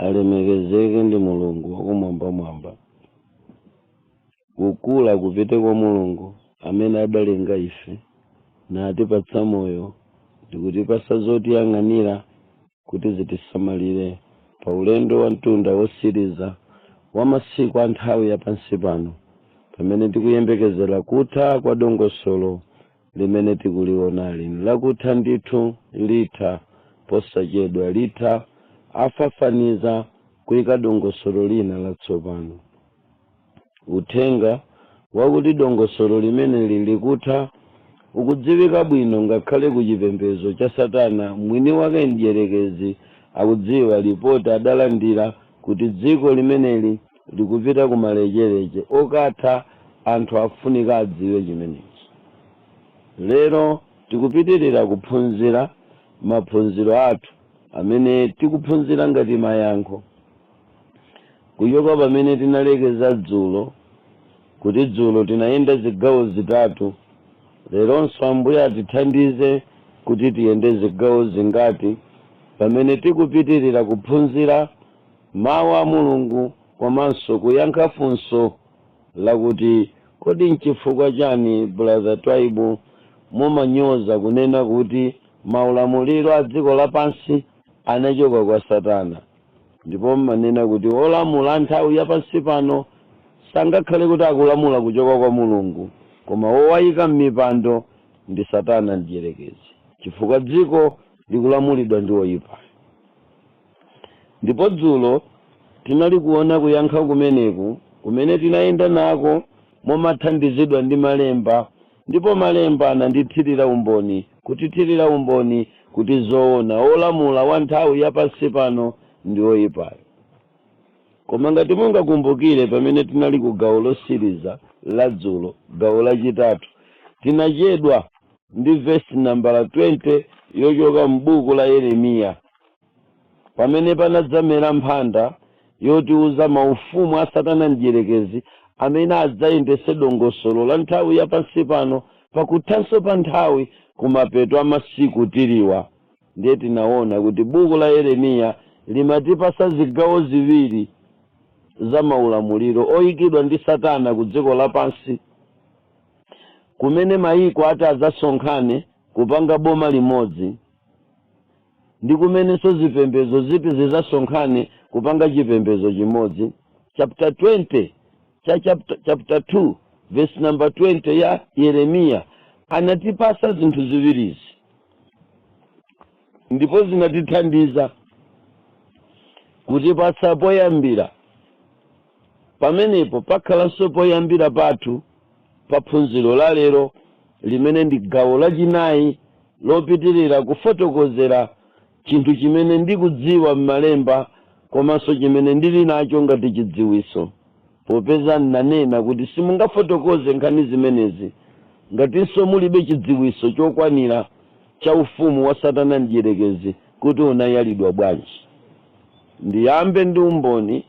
alemekezeke ndi mulungu wakumwambamwamba. Kukula kupite kwa mulungu amene adalenga ife natipatsa moyo ndikutipasa zotiyang'anira kuti zitisamalire pa ulendo wa mtunda wosiriza wa masiku a nthawi ya pansi pano, pamene tikuyembekezera kutha kwa dongosolo limene tikulionali lakutha ndithu litha posachedwa, litha afafaniza kuyika dongosolo lina latsopano. Uthenga wakuti dongosolo limene likutha ukudziwika bwino ngakhale ku chipembedzo cha Satana. Mwini wake mdierekezi akudziwa ripoti adalandira kuti dziko limeneli likupita ku malechereche okatha anthu afunika adziwe chimenechi. Lero tikupitirira kuphunzira maphunziro athu amene tikuphunzira ngati mayankho kuchoka pamene tinalekeza dzulo, kuti dzulo tinayenda zigawo zitatu. Leronso Ambuye atithandize kuti tiyende zigawo zingati pamene tikupitirira kuphunzira mawu a Mulungu komanso kuyankha funso lakuti kodi nchifukwa chani brother Twaibu mumanyoza kunena kuti maulamuliro a dziko lapansi anachoka kwa Satana, ndipo mmanena kuti olamula nthawi ya pansi pano sangakhale kuti akulamula kuchoka kwa Mulungu, koma owayika m'mipando ndi Satana mdierekezi, chifukwa dziko likulamulidwa ndi oyipa. Ndipo dzulo tinali kuona kuyankha kumeneku kumene tinayenda nako momathandizidwa ndi malemba, ndipo malemba anandithirira umboni, kutithirira umboni kuti zoona olamula wa nthawi ya pansi pano ndi oyipayo. Koma ngati mungakumbukire pamene tinali ku gawo losiriza la dzulo, gawo lachitatu, tinachedwa ndi verse nambala 20 yochoka m'buku la Yeremiya, pamene panadzamera mphanda yotiuza maufumu a Satana mdierekezi amene adzayendese dongosolo la nthawi ya pansi pano pakuthanso pa nthawi kumapeto a masiku tiliwa. Ndiye tinaona kuti buku la Yeremiya limatipasa zigawo ziwiri za maulamuliro oyikidwa ndi Satana ku dziko lapansi, kumene mayiko ati adzasonkhane kupanga boma limodzi, ndi kumenenso zipembedzo ziti zidzasonkhane kupanga chipembedzo chimodzi. Chapter 20 cha chapter 2 verse number 20 ya Yeremiya anatipasa zinthu ziwirizi, ndipo zinatithandiza kutipasa poyambira. Pamenepo pakhalanso poyambira pathu pa phunziro la lero limene ndi gawo lachinayi lopitirira kufotokozera chinthu chimene ndikudziwa m'malemba komanso chimene ndili nacho ngati chidziwiso, popeza nanena kuti simungafotokoze nkhani zimenezi ngatinso mulibe chidziwiso chokwanira cha ufumu wa Satana mdierekezi kuti unayalidwa bwanji. Ndiyambe ndi umboni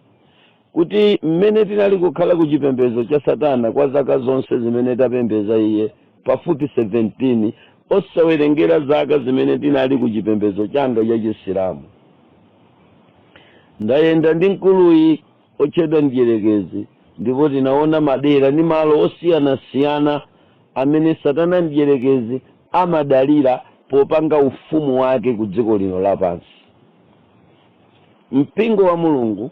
kuti mmene tinali kukhala ku chipembedzo cha Satana kwa zaka zonse zimene tapembeza iye, pafupi 17, osawerengera zaka zimene tinali ku chipembedzo changa cha Chisilamu. Ndayenda ndi mkuluyi otchedwa mdierekezi, ndipo tinaona madera ndi malo osiyanasiyana amene Satana mdierekezi amadalira popanga ufumu wake ku dziko lino lapansi. Mpingo wa Mulungu,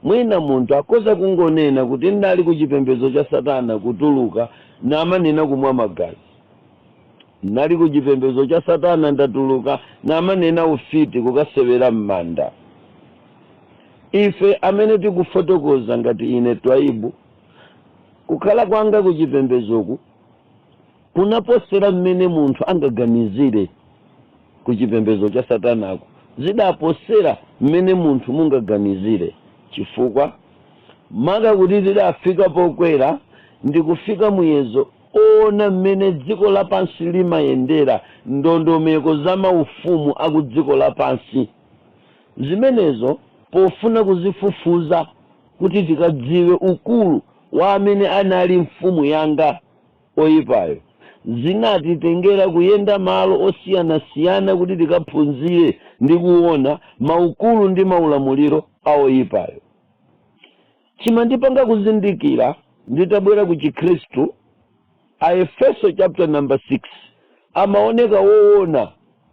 mwina munthu akoza kungonena kuti ndali ku chipembedzo cha Satana kutuluka namanena kumwa magazi, ndali ku chipembedzo cha Satana ndatuluka namanena ufiti kukasewera m'manda. Ife amene tikufotokoza ngati ine Twaibu, kukhala kwanga ku chipembedzoku kunaposera mmene munthu angaganizire ku chipembedzo cha Satanako, zidaposera mmene munthu mungaganizire, chifukwa maka kuti tidafika pokwera ndi kufika muyezo ona mmene dziko lapansi limayendera, ndondomeko za maufumu aku dziko lapansi. Zimenezo pofuna kuzifufuza kuti tikadziwe ukulu wa amene anali mfumu yanga oyipayo, zinatitengera kuyenda malo osiyana-siyana kuti tikaphunzire ndi kuona maukulu ndi maulamuliro awoyipayo. Chimandipanga kuzindikira nditabwera ku Chikhristu, Aefeso chapter number 6 amaoneka woona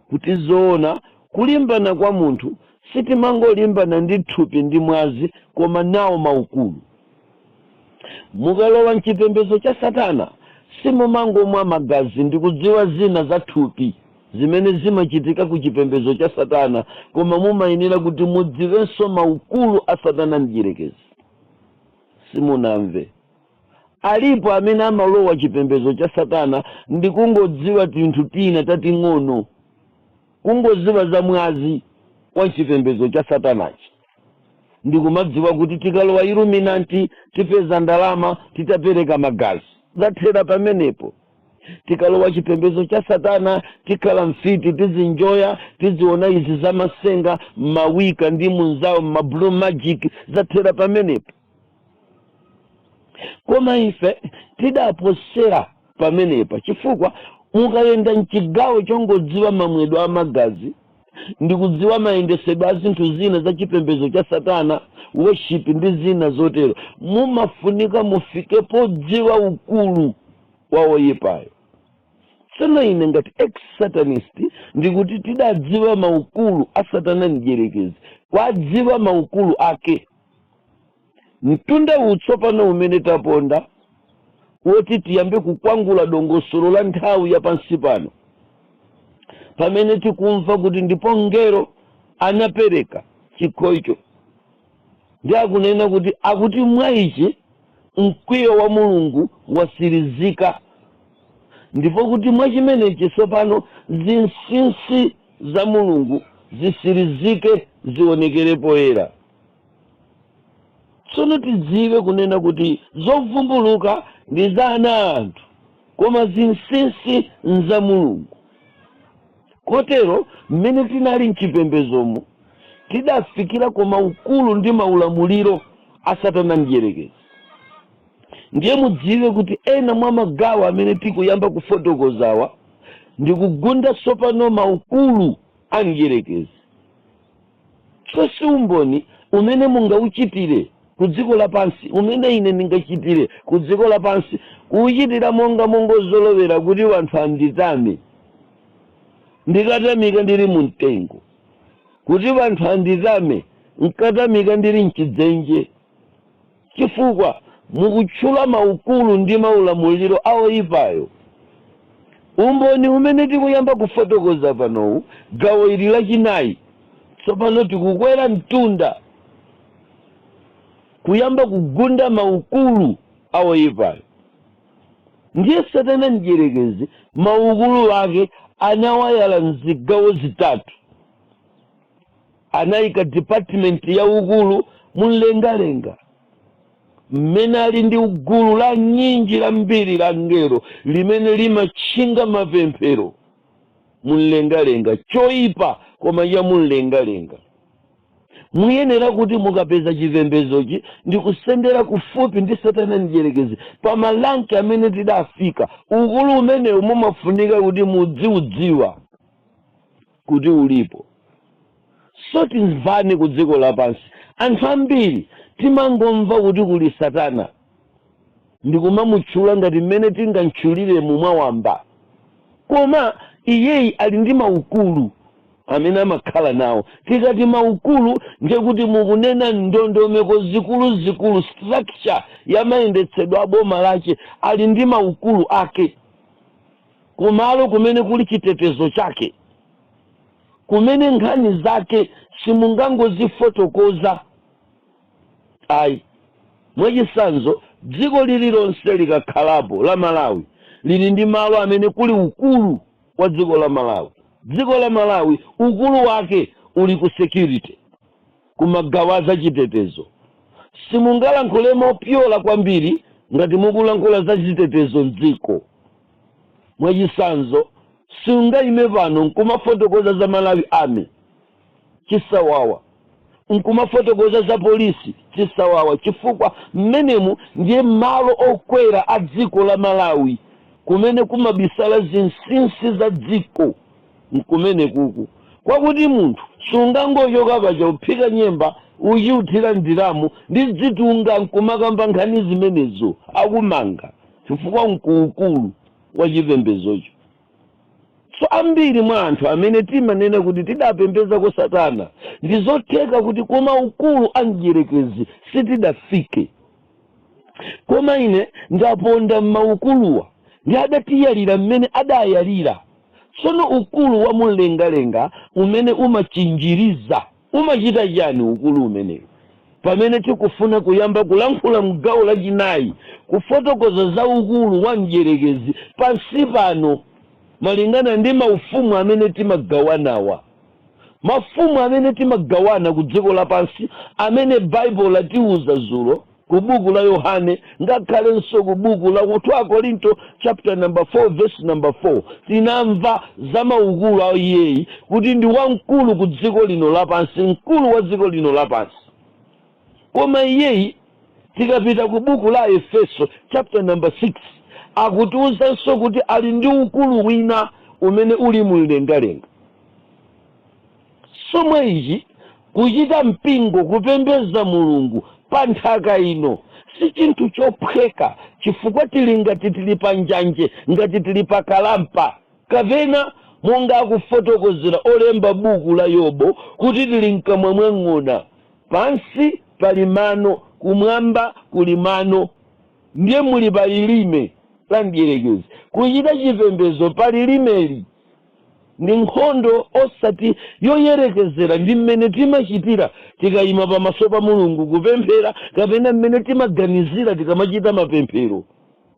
kuti zoona kulimbana kwa munthu sitimangolimbana ndi thupi ndi mwazi koma nawo maukulu. Mukalowa mchipembedzo cha Satana simumangomwa magazi ndi kudziwa zina za thupi zimene zimachitika ku chipembedzo cha Satana, koma mumayenera kuti mudziwenso maukulu a Satana ndi Dierekezi. Simunamve alipo amene amalowa chipembedzo cha Satana ndi kungodziwa tinthu tina tating'ono, kungodziwa za mwazi wa chipembedzo cha Satanachi. Ndikumadziwa kuti tikalowa Illuminati tipeza ndalama titapereka magazi, zathera pamenepo. Tikalowa chipembedzo cha Satana tikhala mfiti, tizinjoya, tiziona izi za masenga, mawika ndi munzawo, blue magic, zathera pamenepo. Koma ife tidaposera pamenepa chifukwa mukayenda mchigawo chongodziwa mamwedwe a magazi ndi kudziwa mayendesedwe a zinthu zina za chipembedzo cha Satana, worship ndi zina zotero, mumafunika mufike podziwa ukulu wa woyipayo. Tsono ine ngati ex-satanist ndikuti tidadziwa maukulu a Satana ndi Dierekezi, kwadziwa maukulu ake. Mtunda utsopano umene taponda woti tiyambe kukwangula dongosolo la nthawi ya pansi pano, pamene tikumva kuti ndipo ngelo anapereka chikho icho, ndi akunena kuti akuti mwa ichi mkwiyo wa Mulungu wasirizika, ndipo kuti mwa chimenechi tsopano zinsinsi za Mulungu zisirizike zionekere poyera. Tsono tidziwe kunena kuti zovumbuluka ndi za ana anthu koma zinsinsi nza Mulungu. Kotero mmene tinali mchipembedzomo tidafikira koma ukulu ndi maulamuliro a Satana ndi Dierekezi. Ndiye mudziwe kuti ena mwa magawo amene tikuyamba kufotokozawa ndi kugunda tsopano maukulu a Dierekezi. Si umboni umene mungauchitire ku dziko lapansi, umene ine ndingachitire ku dziko lapansi, kuchitira monga mongozolowera kuti wanthu anditame ndikatamika ndili mu mtengo, kuti wanthu anditame nkatamika ndili mchidzenje, chifukwa mukutchula maukulu ndi maulamuliro awoyipayo. Umboni umene tikuyamba kufotokoza panowu, gawo ili lachinayi, tsopano tikukwera mtunda kuyamba kugunda maukulu awoyipayo. Ndiye Satana ndi Dierekezi maukulu ake anawayala mzigawo zitatu. Anayika department ya ukulu mumlengalenga, mmene ali ndi ugulu la nyinji la mbiri la ngelo limene limatchinga mapemphero mumlengalenga, choyipa koma ya mumlengalenga. Muyenera kuti mukapeza chipembedzochi ndi kusendera kufupi ndi Satana ndi Dierekezi pa malanki amene tidafika. Ukulu umenewu mumafunika kuti mudziudziwa kuti ulipo. So timvani ku dziko lapansi, anthu ambiri timangomva kuti kuli Satana ndikumamutchula ngati mmene tingamtchulire mumawamba, koma iyeyi ali ndi maukulu amene amakhala nawo. Tikati maukulu ndiye kuti mukunena ndondomeko zikulu structure ya mayendetsedwe a boma lache. Ali ndi maukulu ake kumalo kumene kuli chitetezo chake, kumene nkhani zake simungangozifotokoza. Ayi, mwachisanzo dziko lililonse likakhalapo la Malawi lili ndi malo amene kuli ukulu wa dziko la Malawi. Dziko la Malawi ukulu wake uli ku security, kumagawa za chitetezo. Simungalankhule mopyola kwambiri ngati mukulankhula za chitetezo mdziko. Mwachisanzo sungayime pano nkumafotokoza za Malawi Army, chisawawa, nkumafotokoza za polisi, chisawawa, chifukwa mmenemu ndiye malo okwera a dziko la Malawi. kumene kumabisala zinsinsi za dziko nkumene kuku kwakuti munthu sungangochoka paja uphika nyemba uchiuthira ndiramu ndi zitunga nkumakamba nkhani zimenezo akumanga chifukwa mkuukulu wa chipembezocho. So ambiri mwa anthu amene timanena kuti tidapembeza kwa Satana ndizotheka kuti koma ukulu anjiyerekezi sitidafike, koma ine ndaponda m'maukuluwa ndi adatiyalira mmene adayalira. Tsono ukulu wa mumlengalenga umene umachinjiriza umachita chani ukulu umenewu? Pamene tikufuna kuyamba kulankhula mgawo lachinayi kufotokoza za ukulu wa mdierekezi pansi pano malingana ndi maufumu amene timagawanawa. Mafumu amene timagawana ku dziko lapansi amene Bible latiuza zulo ku buku la Yohane ngakhalenso ku buku la 2 Korinto chapter number 4 verse number 4 tinamva za maukulu a iyeyi kuti ndi wamkulu ku dziko lino lapansi, mkulu wa dziko lino lapansi. Koma iyeyi tikapita ku buku la Efeso chapter number 6 akutiuzanso kuti ali ndi ukulu wina umene uli mumlengalenga. Somwe ichi kuchita mpingo kupembeza Mulungu pa nthaka ino si chinthu chophweka, chifukwa tili ngati tili pa njanje, ngati tili pa kalampa, kapena monga akufotokozera olemba buku la Yobo kuti tili mkamwa mwa ng'ona. Pansi pali mano, kumwamba kuli mano, ndiye muli pa lilime la mdierekezi. Kuchita chipembezo pa lilimeli ndi nkhondo osati yoyerekezera ndi mmene timachitira tikayima pamaso pa Mulungu kupemphera, kapena mmene timaganizira tikamachita mapemphero.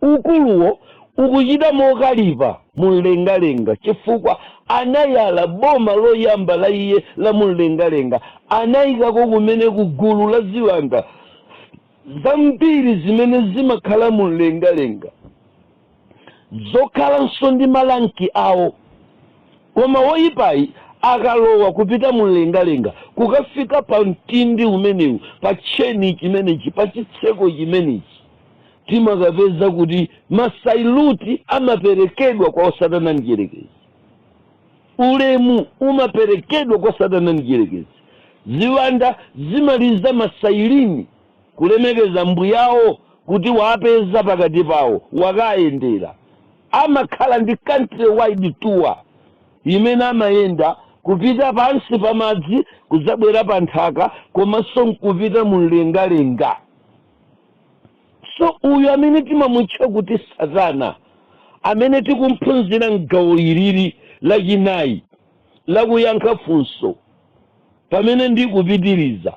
Ukuluwo ukuchita mokalipa mumlengalenga chifukwa anayala boma loyamba la iye la mumlengalenga, anayikako kumene kugulu la ziwanda zambiri zimene zimakhala mumlengalenga zokhalanso ndi malanki awo. Koma woyipayi akalowa kupita mumlengalenga kukafika pa mtindi umenewu, pa tcheni chimenechi, pa chitseko chimenechi, timakapeza kuti masailuti amaperekedwa kwa Satana mdierekezi, ulemu umaperekedwa kwa Satana mdierekezi. Ziwanda zimaliza masailini kulemekeza mbuyawo kuti wapeza pakati pawo wakayendera. Amakhala ndi country wide tour imene amayenda kupita pansi pa madzi kudzabwera pa nthaka, komanso nkupita mumlengalenga. So uyu amene timamutcha kuti Satana, amene tikumphunzira m'gawo iliri lachinayi lakuyankha funso pamene ndikupitiriza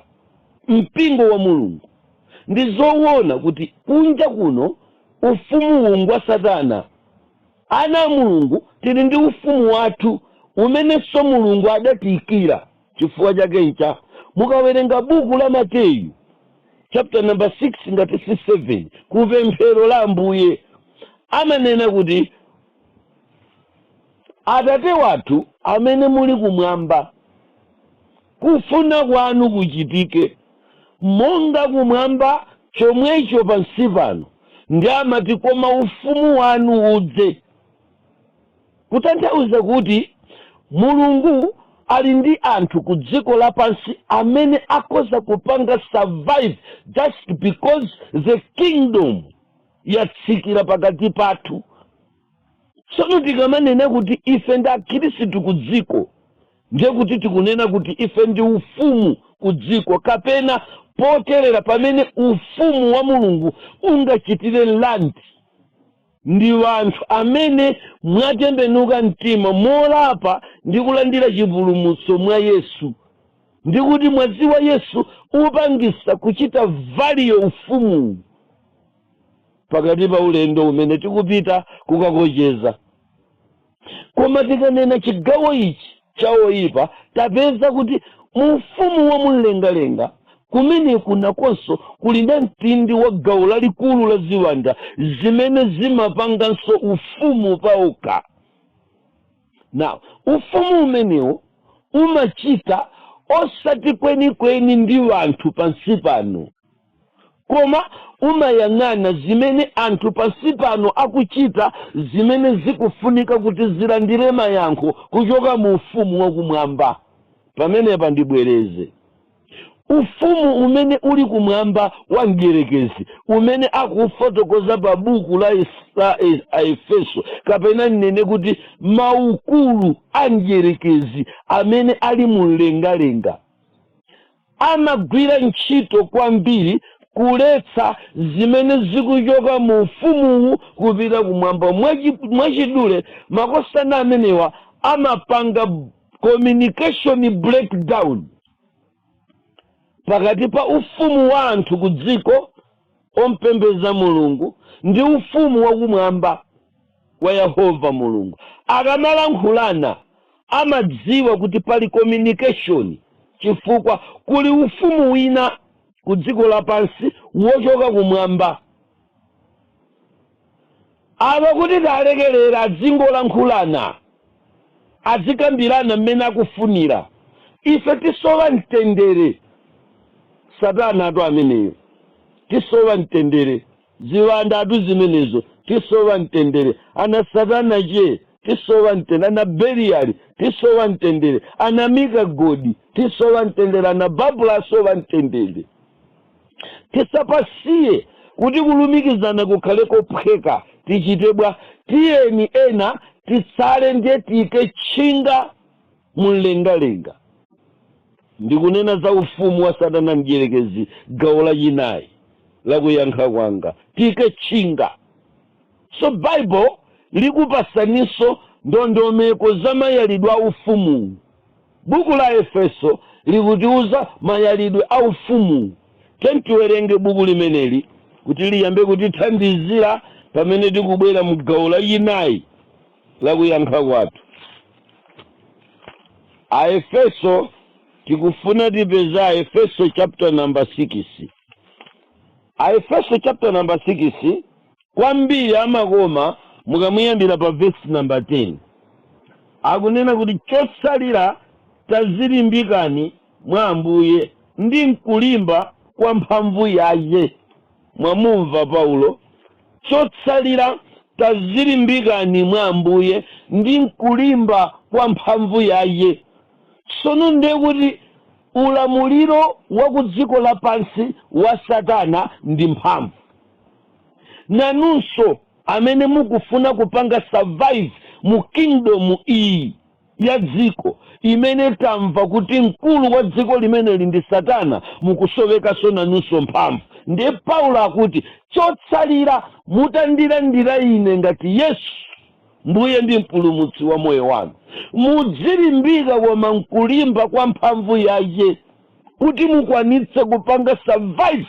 mpingo wa Mulungu, ndi zoona kuti kunja kuno ufumu wa Satana, ana a Mulungu tili ndi ufumu wathu umenenso Mulungu adatiyikira. Chifukwa chake icha mukawerenga buku la Mateyu chapter number 6 ngati 7 kupemphero la Ambuye amanena kuti Atate wathu amene muli kumwamba, kufuna kwanu kuchitike monga kumwamba chomwecho pansi pano. Ndi amati koma ufumu wanu udze, kutanthauza kuti Mulungu ali ndi anthu ku dziko lapansi amene akhoza kupanga survive just because the kingdom yatsikira pakati pathu. Tsono tikamanena kuti ife ndi akhristu ku dziko, ndiye kuti tikunena kuti ife ndi ufumu ku dziko, kapena poterera pamene ufumu wa Mulungu ungachitire land ndi wanthu amene mwatembenuka mtima molapa ndi kulandira chipulumutso mwa Yesu, ndi kuti mwadziwa Yesu upangisa kuchita valiyo ufumu pakati pa ulendo umene tikupita kukakocheza. Koma tikanena chigawo ichi cha oyipa, tapeza kuti mu ufumu wa mumlengalenga kumene kunakonso kuli ndi mtindi wa gawo lalikulu la ziwanda zimene zimapanganso ufumu paokha. Now ufumu umenewo umachita osati kwenikweni ndi wanthu pansi pano, koma umayang'ana zimene anthu pansi pano akuchita zimene zikufunika kuti zilandire mayankho kuchoka mu ufumu wakumwamba. Pamenepa ndibwereze ufumu umene uli kumwamba wa mdierekezi umene akufotokoza pa buku la Efeso, kapena nene kuti maukulu a mdierekezi amene ali mumlengalenga amagwira ntchito kwambiri kuletsa zimene zikuchoka mu ufumuwu kupita kumwamba. Mwachidule makosana amenewa amapanga communication breakdown pakati pa ufumu wa anthu ku dziko ompembeza Mulungu ndi ufumu wakumwamba wa Yehova Mulungu. Akamalankhulana amadziwa kuti pali communication chifukwa kuli ufumu wina ku dziko lapansi wochoka kumwamba. Aba kuti talekelera azingolankhulana azikambirana mmene akufunira. Ife tisowa mtendere. Satana atu ameneyo tisowa mtendere, ziwanda atu zimenezo tisowa mtendere, ana Satana je tisowa mtendere, ana Beliali tisowa mtendere, ana Mikagodi tisowa mtendere, ana Babula asowa mtendere. Tisapasiye kuti kulumikizana kukhale kophweka tichitebwa, tiyeni ena titsale ndiye tiyike tchinga mumlengalenga. Ndikunena za ufumu wa Satana mdierekezi gawo lachinayi la kuyankha kwanga, tiyike tchinga. So Bible likupasaniso ndondomeko za mayalidwe a ufumu. Buku la Efeso likutiuza mayalidwe a ufumu. Tiwerenge buku limeneli kuti liyambe kutithandizira pamene tikubwera mu gawo lachinayi la kuyankha kwathu. A Efeso tikufuna tipeza Efeso chapter number 6. Efeso chapter number 6 kwambiri amakoma mukamuyambira pa verse number 10. Akunena kuti chotsalira tazilimbikani mwa Ambuye ndi mkulimba kwa mphamvu yaye. Mwamumva Paulo, chotsalira tazilimbikani mwa Ambuye ndi mkulimba kwa mphamvu yaye. Sono ndiye kuti ulamuliro wa ku dziko lapansi wa Satana ndi mphamvu. Nanunso amene mukufuna kupanga survive mu kingdom iyi ya dziko imene tamva kuti mkulu wa dziko limeneli ndi Satana, mukusowekaso nanunso mphamvu. Ndiye Paulo akuti chotsalira mutandilandira ine ngati Yesu Mbuye ndi mpulumutsi wa moyo wanu, mudzilimbika koma mkulimba kwa mphamvu yaye kuti mukwanitse kupanga survive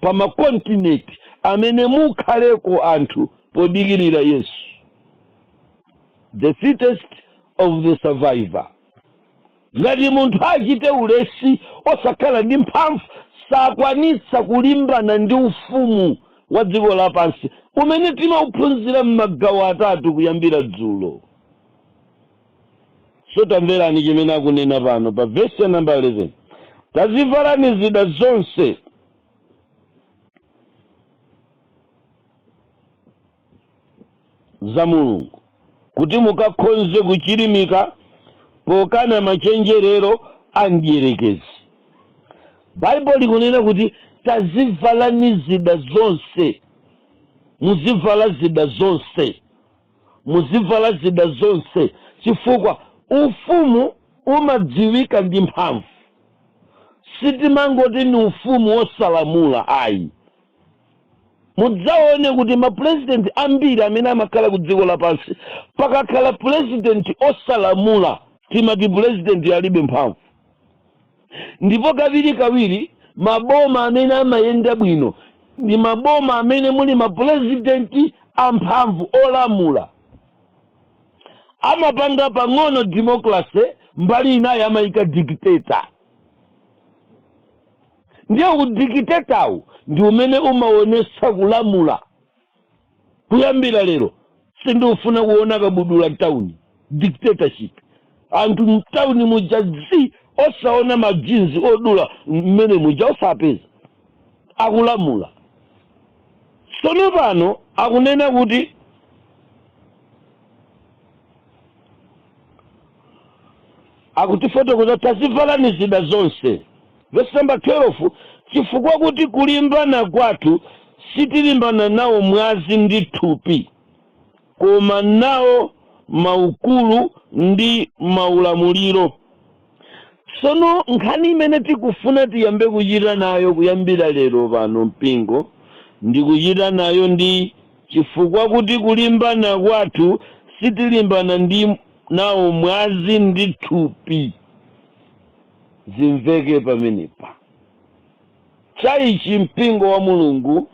pa makontinenti amene mukhaleko anthu podikirira Yesu. The fittest of the survivor. Ngati munthu achite ulesi osakhala ndi mphamvu sakwanitsa kulimbana ndi ufumu wa dziko lapansi umene timauphunzira m'magawo atatu kuyambira dzulo. So tamverani chimene akunena pano pa verse number 11. Tazivalani zida zonse za Mulungu kuti mukakhonze kuchilimika pokana machenjerero a mdierekezi. Bible likunena kuti tazivalani zida zonse. Muzivala zida zonse. Muzivala zida zonse chifukwa ufumu umadziwika ndi mphamvu. Sitimangoti ni ufumu wosalamula ayi. Mudzaone kuti ma president ambiri amene amakhala ku dziko lapansi pakakhala president osalamula timati president alibe mphamvu. Ndipo kawiri maboma amene amayenda bwino ndi maboma amene muli ma president amphamvu olamula. Amapanga pang'ono democracy, mbali inayi amayika dictator. Ndiye udikitetawu ndi umene umaonesa kulamula. Kuyambira lero sindifuna kuona kabudula town dictatorship. Anthu mtauni mujazi osaona majinzi odula mmene muja osapeza. akulamula. Tsono pano akunena kuti akutifotokoza tazivalani zida zonse. Verse number 12, chifukwa kuti kulimbana kwathu sitilimbana nawo mwazi ndi thupi, koma nawo maukulu ndi maulamuliro. Tsono nkhani imene tikufuna tiyambe kuchita nayo kuyambira lero pano mpingo ndi kuchita nayo ndi chifukwa kuti kulimbana kwathu sitilimbana ndi nawo mwazi ndi thupi. Zimveke pamenepa. Chaichi mpingo wa Mulungu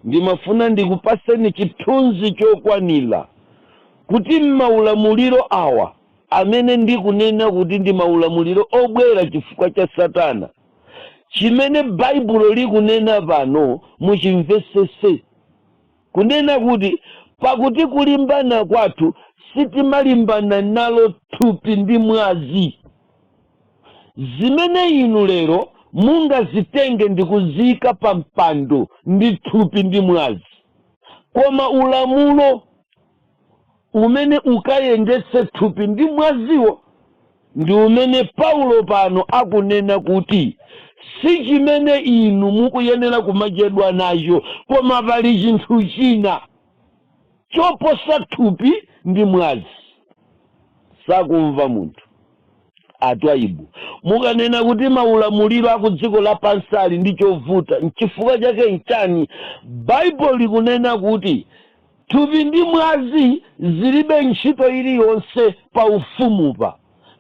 ndimafuna ndikupaseni chithunzi chokwanira kuti maulamuliro awa amene ndikunena kuti ndi maulamuliro obwera chifukwa cha Satana, chimene Baibulo likunena pano muchimvesese, kunena kuti pakuti kulimbana kwathu sitimalimbana nalo thupi ndi mwazi. Zimene inu lero mungazitenge ndikuzika pa mpando ndi thupi ndi mwazi, koma ulamulo umene ukayendetse thupi ndi mwaziwo ndi umene Paulo pano akunena kuti si chimene inu mukuyenera kumachedwa nacho, koma pali chinthu china choposa thupi ndi mwazi. Sakumva munthu atwaibu mukanena kuti maulamuliro aku dziko lapansi ali ndi chovuta. N'chifukwa chake nchani? Baibulo likunena kuti thupi ndi mwazi zilibe ntchito iliyonse pa ufumupa,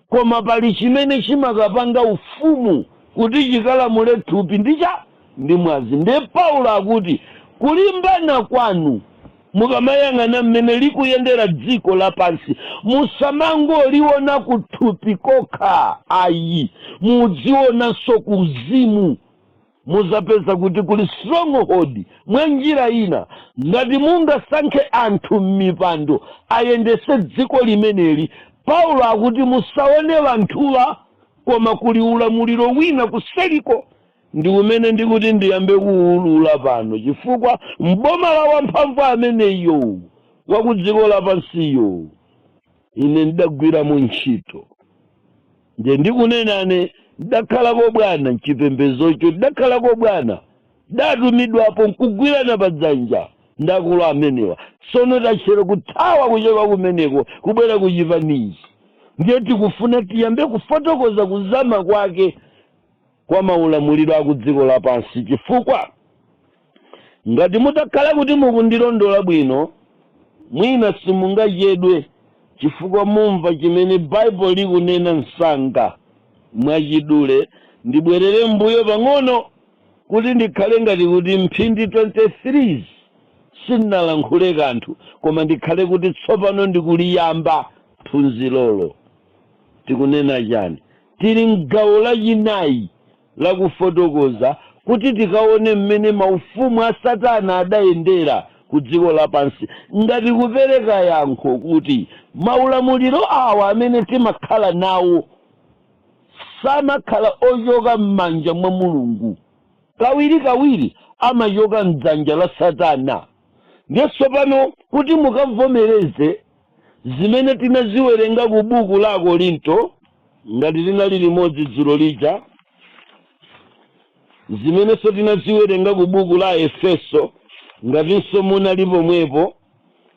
koma pali chimene chimakapanga ufumu kuti chikalamule thupi ndi mwazi. Ndiye Paulo akuti kulimbana kwanu mukamayang'ana mmene likuyendera dziko lapansi, musamangoliona kuthupi kokha, ayi, mudzionanso kuzimu. Muzapeza kuti kuli stronghold mwa njira ina. Ngati mungasankhe anthu m'mipando ayendese dziko limeneli, Paulo akuti musaone vanthuwa, koma kuli ulamuliro wina kuseliko. Ndi umene ndikuti ndiyambe kuulula pano, chifukwa mboma la wamphamvu ameneyo wa ku dziko lapansiyo ine ndidagwira mu ntchito. Nje ndikunenane ndakhalako bwana mchipembezocho, ndakhalako bwana datumidwapo nkugwirana padzanja ndakulu amenewa. Tsono tachere kuthawa kuchoka kumeneko kubwera kuchipanichi. Ndiye tikufuna tiyambe kufotokoza kuzama kwake kwa maulamuliro aku dziko lapansi, chifukwa ngati mutakhala kuti mukundilondola bwino mwina simungachedwe, chifukwa mumva chimene Baibulo likunena msanga mwachidule. Ndibwerere mbuyo pang'ono kuti ndikhale ngati kuti mphindi 23 sinalankhule kanthu, koma ndikhale kuti tsopano ndikuliyamba phunzirolo. Tikunena chani? Tili m'gawo lachinayi lakufotokoza kuti tikaone mmene maufumu a Satana adayendera ku dziko lapansi, ngati kupereka yankho kuti maulamuliro awa amene timakhala nawo samakhala ochoka m'manja mwa Mulungu, kawirikawiri amachoka m'dzanja la Satana. Ndiye tsopano kuti mukavomereze zimene tinaziwerenga ku buku la Korinto, ngati linali limodzi dzulo lija, zimenenso tinaziwerenga ku buku la Efeso, ngatinso munali pomwepo,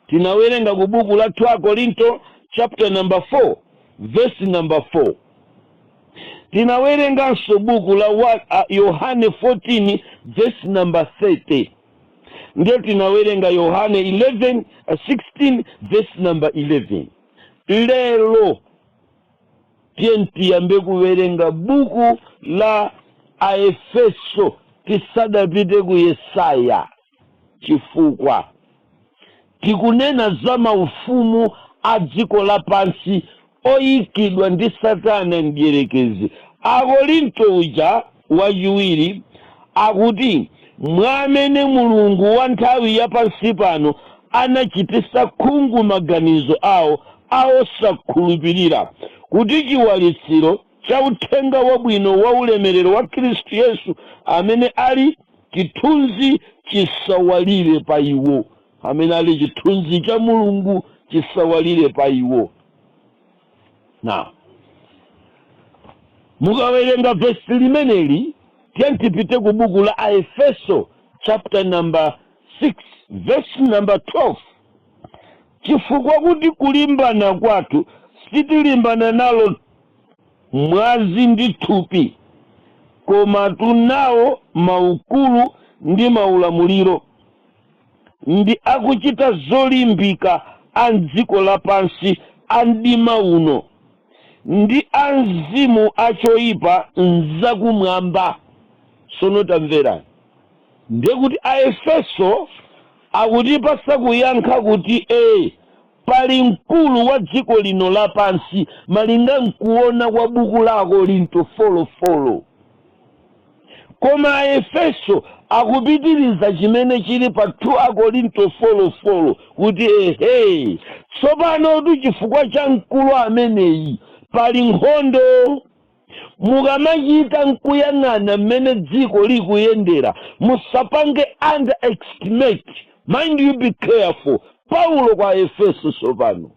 tinawerenga ku buku la 2 Korinto chapter number 4 verse number 4. Tinawerenganso buku la Yohane 14 verse number 30. Ndiyo tinawerenga Yohane 16 verse number 11. Lero tiyambe kuwerenga buku la Aefeso tisadapite ku Yesaya, chifukwa tikunena za maufumu a dziko lapansi oyikidwa ndi Satana mdierekezi. Akorinto uja wachiwiri akuti mwamene Mulungu wa nthawi yapansi pano anachitisa khungu maganizo awo osakhulupirira, kuti chiwalitsiro cha uthenga wabwino wa ulemerero wa Khristu Yesu amene ali chithunzi chisawalire pa iwo. Amene ali chithunzi cha Mulungu chisawalire pa iwo. Now, mukawerenga verse limeneli, tipite ku buku la Aefeso chapter number 6 verse number 12. Chifukwa kuti kulimbana kwathu sitilimbana nalo mwazi ndi thupi, koma tunawo maukulu ndi maulamuliro, ndi akuchita zolimbika a dziko lapansi a mdima uno, ndi a mzimu achoipa nzakumwamba. Sono tamverani. Ndiye kuti Aefeso akutipasa kuyankha kuti pali mkulu wa dziko lino lapansi malinga nkuona kwa buku la Korinto folofolo. Koma Aefeso akupitiriza chimene chili pa 2 Korinto folofolo kuti tsopano chifukwa cha mkulu ameneyi pali nkhondo. Mukamachita nkuyang'ana mmene dziko likuyendera, musapange underestimate. Mind you, be careful. Paulo kwa Efeso tsopano.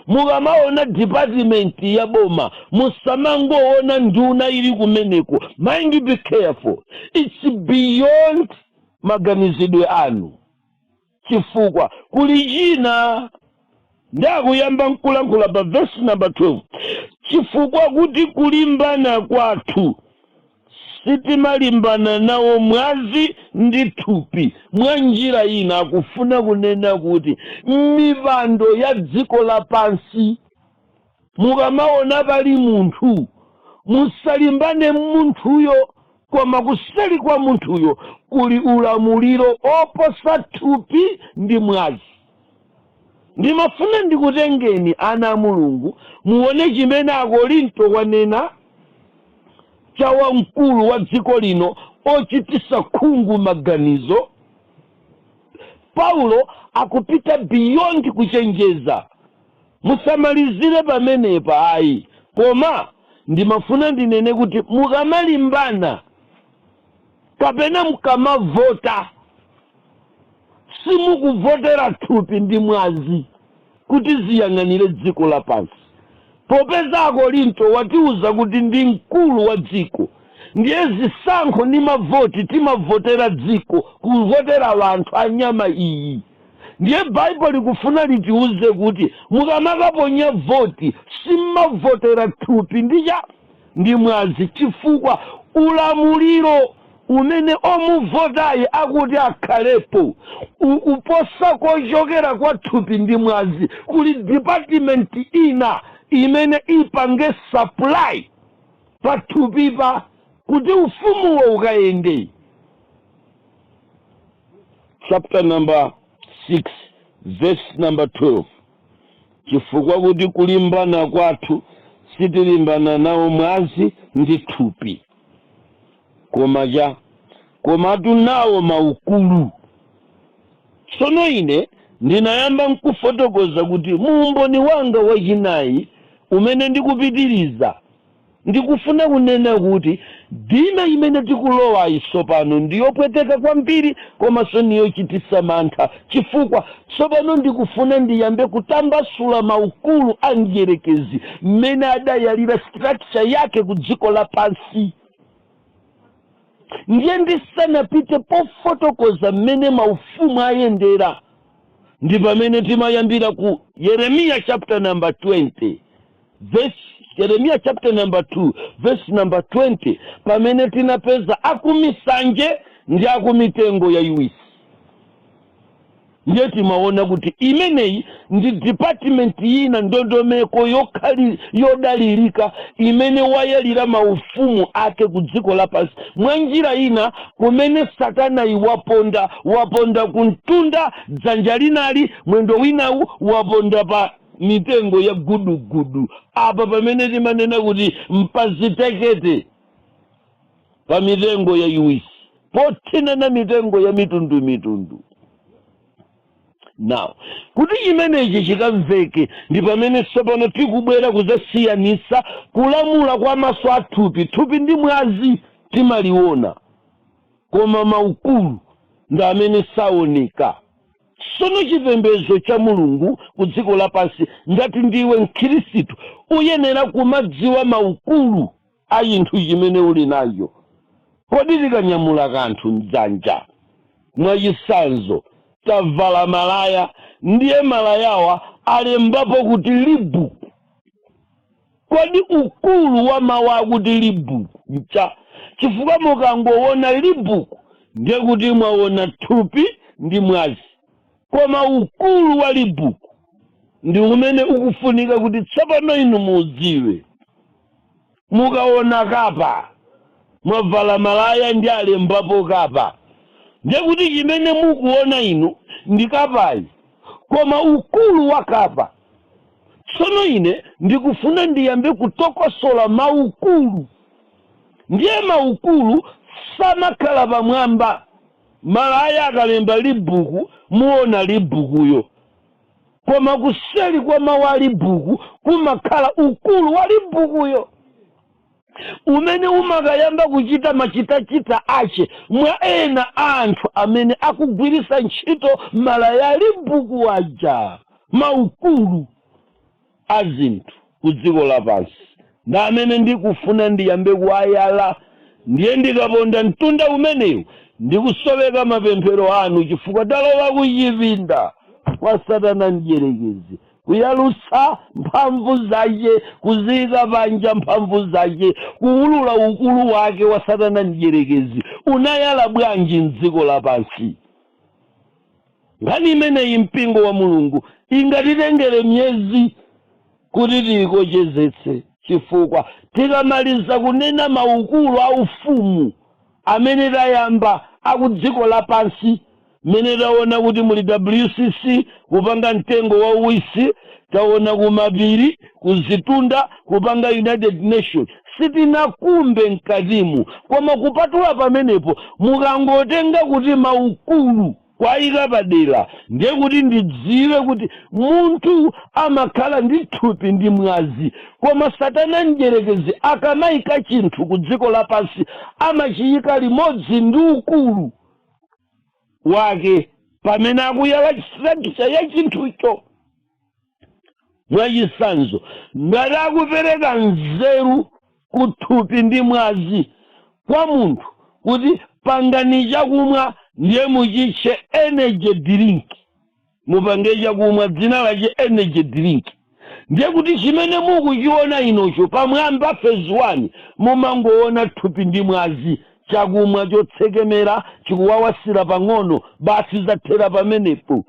Mukamaona department ya boma, musamangoona nduna ili kumeneko. Mind you, be careful. It's beyond maganizidwe anu. Chifukwa kuli china ndakuyamba nkulankhula pa verse number 12. Chifukwa kuti kulimbana kwathu sitimalimbana nawo mwazi ndi thupi. Mwa njira ina akufuna kunena kuti mipando ya dziko lapansi, mukamaona pali munthu, musalimbane munthuyo, koma kuseli kwa munthuyo kuli ulamuliro oposa thupi ndi mwazi. Ndimafuna ndikutengeni ana a Mulungu muone chimene Akorinto wanena cha wamkulu wa dziko lino ochitisa khungu maganizo. Paulo akupita beyond kuchenjeza. Musamalizire pamenepa ayi. Koma ndimafuna ndinene kuti mukamalimbana kapena mukamavota, simukuvotera thupi ndi mwazi kuti ziyang'anire dziko lapansi. Popeza Akorinto watiuza kuti ndi mkulu wa dziko, ndiye zisankho ndi mavoti timavotera dziko, kuvotera wanthu anyama iyi. Ndiye Bible likufuna litiuze kuti mukamakaponya voti simavotera thupi ndi mwazi, chifukwa ulamuliro umene omuvotayi akuti akhalepo uposa kochokera kwa thupi ndi mwazi. Kuli department ina imene ipange supply pa thupipa kuti ufumuwo ukayende. Chapter number 6 verse number 12. Chifukwa kuti kulimbana kwathu sitilimbana nawo mwazi ndi thupi, koma tunawo maukulu. Sono ine ndinayamba nkufotokoza kuti muumboni wanga wachinayi umene ndikupitiriza ndikufuna kunena kuti dima imene tikulowa isopano ndiyopweteka kwambiri, komanso niyochitisa mantha, chifukwa tsopano ndikufuna ndiyambe kutambasula maukulu a mdierekezi mmene adayalira structure yake ku dziko lapansi. Ndiye ndisanapite pofotokoza mmene maufumu ayendera, ndi pamene timayambira ku Yeremiya chapter number 20 verse Yeremiya chapter number 2 verse number 20, pamene tinapeza akumisanje ndi akumitengo ya iwisi. Ndiye timaona kuti imeneyi ndi department ina ndondomeko yodalirika imene wayalira maufumu ake ku dziko lapansi. Mwa njira ina kumene Satana waponda kuntunda dzanja linali, mwendo winawu waponda pa mitengo ya gudugudu. Apa pamene timanena kuti mpazitekete pa mitengo ya iwisi, pothina na mitengo ya mitundu. Now, kuti chimenechi chikamveke ndi pamene tsopano tikubwera kuzasiyanisa kulamula kwa maso a thupi ndi mwazi timaliona. koma maukulu ndi amene saoneka. Sono chipembedzo cha Mulungu ku dziko lapansi ngati ndiwe mkhristu uyenera kumadziwa maukulu a chinthu chimene uli nacho. Kodi tikanyamula kanthu mdzanja mwachisanzo tavala malaya, ndiye malayawa alembapo kuti libuku. Kodi ukulu wa mawu akuti libuku ncha? Chifukwa mukangoona libuku ndiye kuti mwaona thupi ndi mwazi. Koma ukulu wa libuku ndi umene ukufunika kuti tsopano inu mudziwe. Mukaona kapa mwavala malaya ndi alembapo kapa, ndiye kuti chimene mukuona inu ndi kapayi, koma ukulu wa kapa. Tsono ine ndikufuna ndiyambe kutokosola maukulu. Ndiye maukulu samakhala pamwamba. Malaya akalemba libuku muona libukuyo, koma kuseli kwa mawu a libuku kumakhala ukulu wa libukuyo umene umakayamba kuchita machitachita ache mwa ena anthu amene akugwirisa ntchito malaya a libuku aja. Maukulu a zinthu ku dziko lapansi ndi amene ndikufuna ndiyambe kuwayala. Ndiye ndikaponda mtunda umenewu ndikusoweka mapemphero anu chifukwa talowa kuchipinda kwa Satana mdierekezi, kuyalusa mphamvu zake, kuzika panja mphamvu zake, kuulula ukulu wake wa Satana mdierekezi. Unayala bwanji mdziko lapansi? Ngani imeneyi mpingo wa Mulungu ingatitengere myezi kuti tikochezetse, chifukwa tikamaliza kunena maukulu a ufumu amene tayamba akudziko lapansi, mene taona kuti muli WCC kupanga mtengo wa uwisi, taona kumapiri kuzitunda kupanga United Nations, sitinakumbe mkatimu. Koma kupatula pamenepo mukangotenga kuti maukulu kwayika padera, ndiye kuti ndidziwe kuti munthu amakhala ndi thupi ndi mwazi. Koma Satana mdierekezi akamayika chinthu ku dziko lapansi amachiyika limodzi ndi ukulu wake pamene akuyala chisanzo ya chinthucho. Mwachisanzo ngati akupereka nzeru ku thupi ndi mwazi kwa munthu kuti pangani chakumwa, ndiye muchitche energy drink, mupange chakumwa dzina lache energy drink. Ndiye kuti chimene mukuchiona inocho pamwamba phase 1 mumangoona thupi ndi mwazi, chakumwa chotsekemera chikuwawasira pang'ono, basi zathera pamenepo.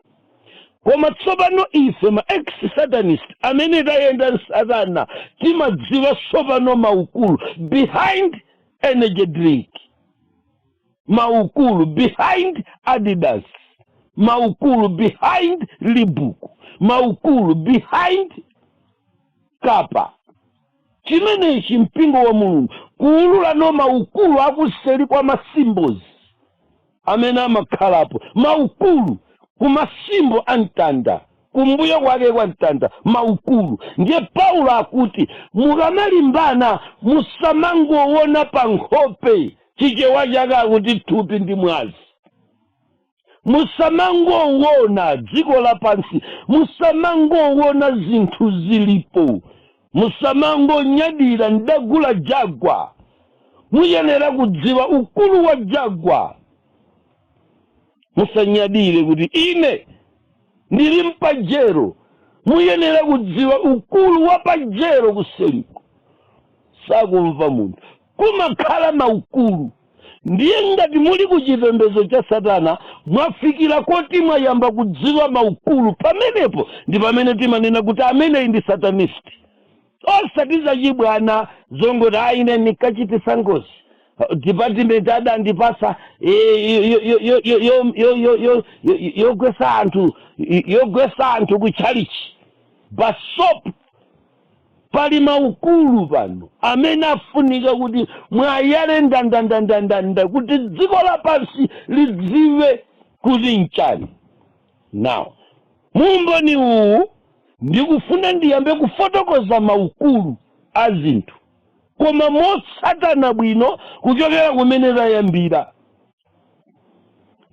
Koma tsopano ife ma ex-satanist amene tayenda Satana timadziwa tsopano maukulu behind energy drink, maukulu behind Adidas, maukulu behind libuku, maukulu behind kapa. Chimenechi mpingo wa Mulungu kuulula no maukulu akuseli kwa masymbols amene amakhalapo. Maukulu kumasimbo antanda, kumbuyo kwake kwa mtanda, maukulu. Ndiye Paulo akuti mukamalimbana musamangoona pa nkhope chichewa chake akuti thupi ndi mwazi. Musamangowona dziko lapansi, musamangowona zinthu zilipo, musamangonyadira ndagula jagwa. Muyenera kudziwa ukulu wa jagwa. Musanyadire kuti ine ndili mpajero. Muyenera kudziwa ukulu wa pajero kuseliko. Sakumva munthu kumakhala maukulu. Ndiye ngati muli kuchipembedzo cha Satana mwafikira koti mwayamba kudziwa maukulu, pamenepo ndi pamene timanena kuti ameneyi ndi satanist. Osatiza chibwana zongoti aine nikachitisa ngozi department adandipasa yogwesa anthu kuchalichi. Basopo pali maukulu pano amene afunika kuti mwayale ndandandandanda kuti dziko lapansi lidziwe kuti nchani. Now mumboni uwu ndikufuna ndiyambe kufotokoza maukulu a zinthu, koma motsatana bwino kuchokera kumene tayambira.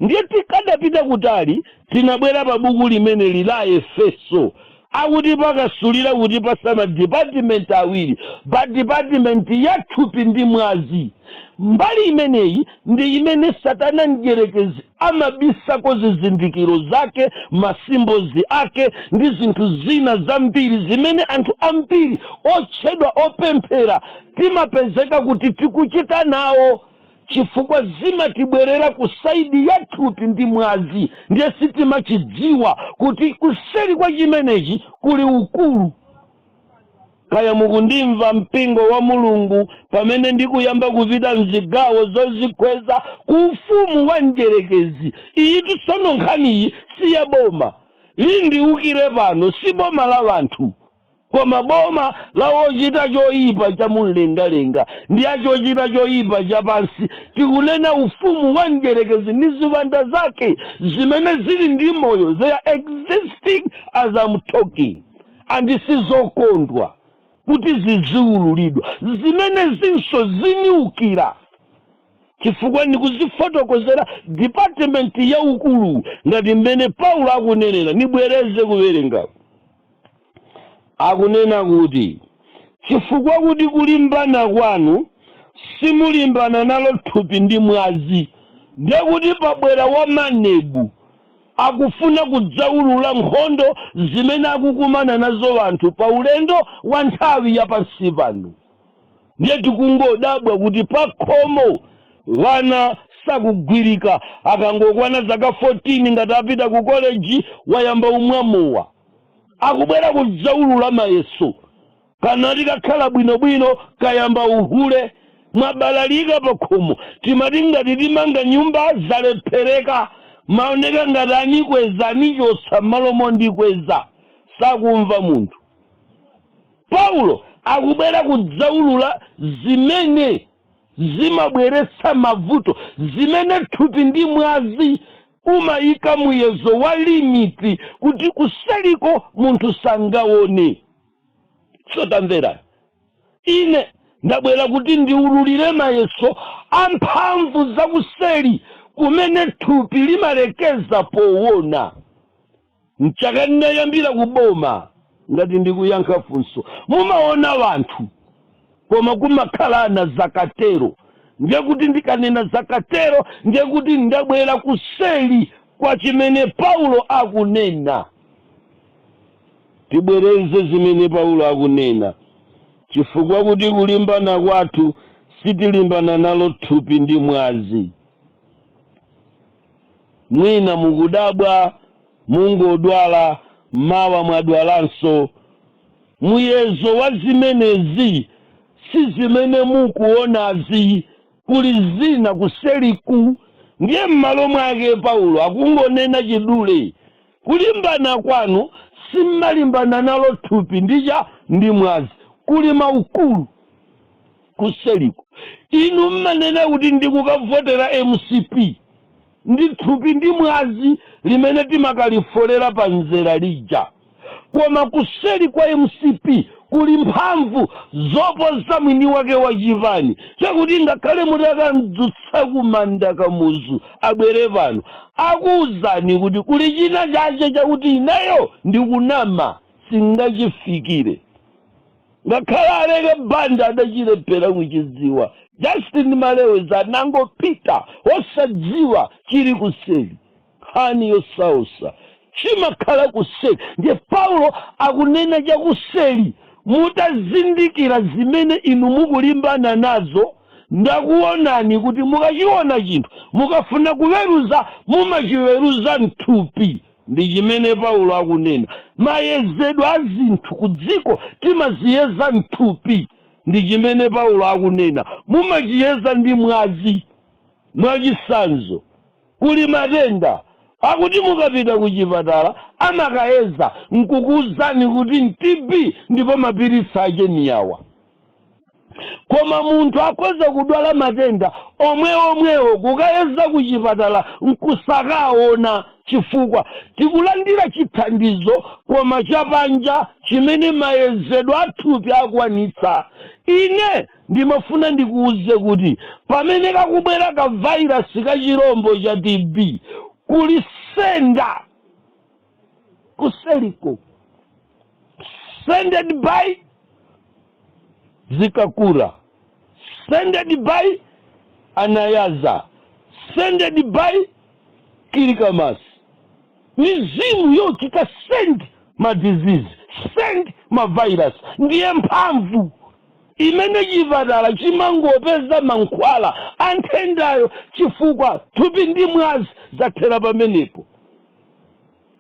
ndiye tikadapita kutali tinabwera pa buku limene lila Efeso akuti pakasulira kuti pasama department awiri pa department ya thupi ndi mwazi. Mbali imeneyi ndi imene Satana mdierekezi amabisako zizindikiro zake, masimbozi ake ndi zinthu zina zambiri zimene anthu ambiri otchedwa opemphera timapezeka kuti tikuchita nawo chifukwa zimatibwerera ku saidi ya thupi ndi mwazi, ndiye sitimachidziwa kuti kuseri kwa chimenechi kuli ukulu. Kaya mukundimva mpingo wa Mulungu pamene ndikuyamba kupita mzigawo zozikweza ku ufumu wa mdierekezi. Iyi tsono nkhaniyi si ya boma, lindiukire pano si boma la wanthu, koma boma la ochita choyipa cha mumlengalenga ndi achochita choyipa cha pansi. Tikunena ufumu wa mdierekezi ndi ziwanda zake zimene zili ndi moyo, they are existing as I'm talking, and sizokondwa kuti ziziululidwa, zimene zinso ziniukira chifukwa ndikuzifotokozera department ya ukulu ngati mmene Paulo akunenera. Nibwereze kuwerenga, akunena kuti chifukwa kuti kulimbana kwanu simulimbana nalo thupi ndi mwazi, ndiye kuti pabwera wamanebu akufuna kudzaulula nkhondo zimene akukumana nazo anthu pa ulendo wa nthawi ya pansi pano. Ndiye tikungodabwa kuti pa khomo wana sakugwirika, akangokwana zaka 14 ngati apita ku college wayamba umwamowa, akubwera kudzaulula mayeso. Kana tikakhala bwinobwino kayamba uhule, mwabalalika pa khomo. Timati ngati timanga nyumba zalephereka, maoneka ngati anikweza anichotsa malomo ndikweza, sakumva munthu. Paulo akubwera kudzaulula zimene zimabweretsa mavuto, zimene thupi ndi mwazi umayika muyezo wa limiti kuti kuseliko munthu sangaone. Sotamvera, ine ndabwera kuti ndiululire mayeso amphamvu zakuseli kumene thupi limalekeza powona. Mchaka ndinayambira kuboma ngati ndikuyankha funso, mumaona wanthu koma kumakhala na zakatero. Ndiye kuti ndikanena zakatero ndiye kuti ndabwera kuseli kwa chimene Paulo akunena. Tibwereze zimene Paulo akunena, chifukwa kuti kulimbana kwathu sitilimbana nalo thupi ndi mwazi. Mwina mukudabwa, mungodwala, mawa mwadwalanso. Muyezo wa zimenezi si zimene mukuonazi, kuli zina kuseliku. Ndiye m'malo mwake Paulo akungonena chidule, kulimbana kwanu simalimbana nalo thupi ndi mwazi, kuli maukulu kuseliku. Inu mmanena kuti ndikukavotera MCP, ndi thupi ndi mwazi limene timakalifolera pa nzera lija. Koma kuseli kwa MCP kuli mphamvu zoposa mwini wake wa chivani, chakuti ngakhale mutakamdzutsa kumanda kamuzu abwere pano akuwuzani kuti kuli china chache chakuti ineyo ndikunama singachifikire. Ngakhale aleke banda adachilephera kuchidziwa, Justin Maleweza anangopita osadziwa chili kuseli. Nkhani yosausa chimakhala kuseli. Ndiye Paulo akunena cha kuseli, mutazindikira zimene inu mukulimbana nazo. Ndakuonani kuti mukachiona chinthu mukafuna kuweruza mumachiweruza mthupi. Ndi chimene Paulo akunena, mayezedwe a zinthu ku dziko timaziyeza mthupi. Ndi chimene Paulo akunena, mumachiyeza ndi mwazi. Mwachisanzo kuli matenda akuti mukapita kuchipatala amakayeza nkukuwuzani kuti TB ndipo mapiritsi ake ni yawa. koma munthu akhoza kudwala matenda omwewo kukayeza kuchipatala nkusakaona chifukwa tikulandira chithandizo koma chapanja chimene mayezedwe athupi akwanitsa. Ine ndimafuna ndikuuze kuti pamene kakubwera ka virus ka chirombo cha TB kulisenda kuseliko sended by Zikakura, sended by Anayaza, sended by Kirikamas. Mizimu yo kika send ma disease, send ma virus. Ndiye mphamvu imene chipatala chimangopeza mankhwala antendayo chifukwa thupi ndi mwazi zathera pamenepo.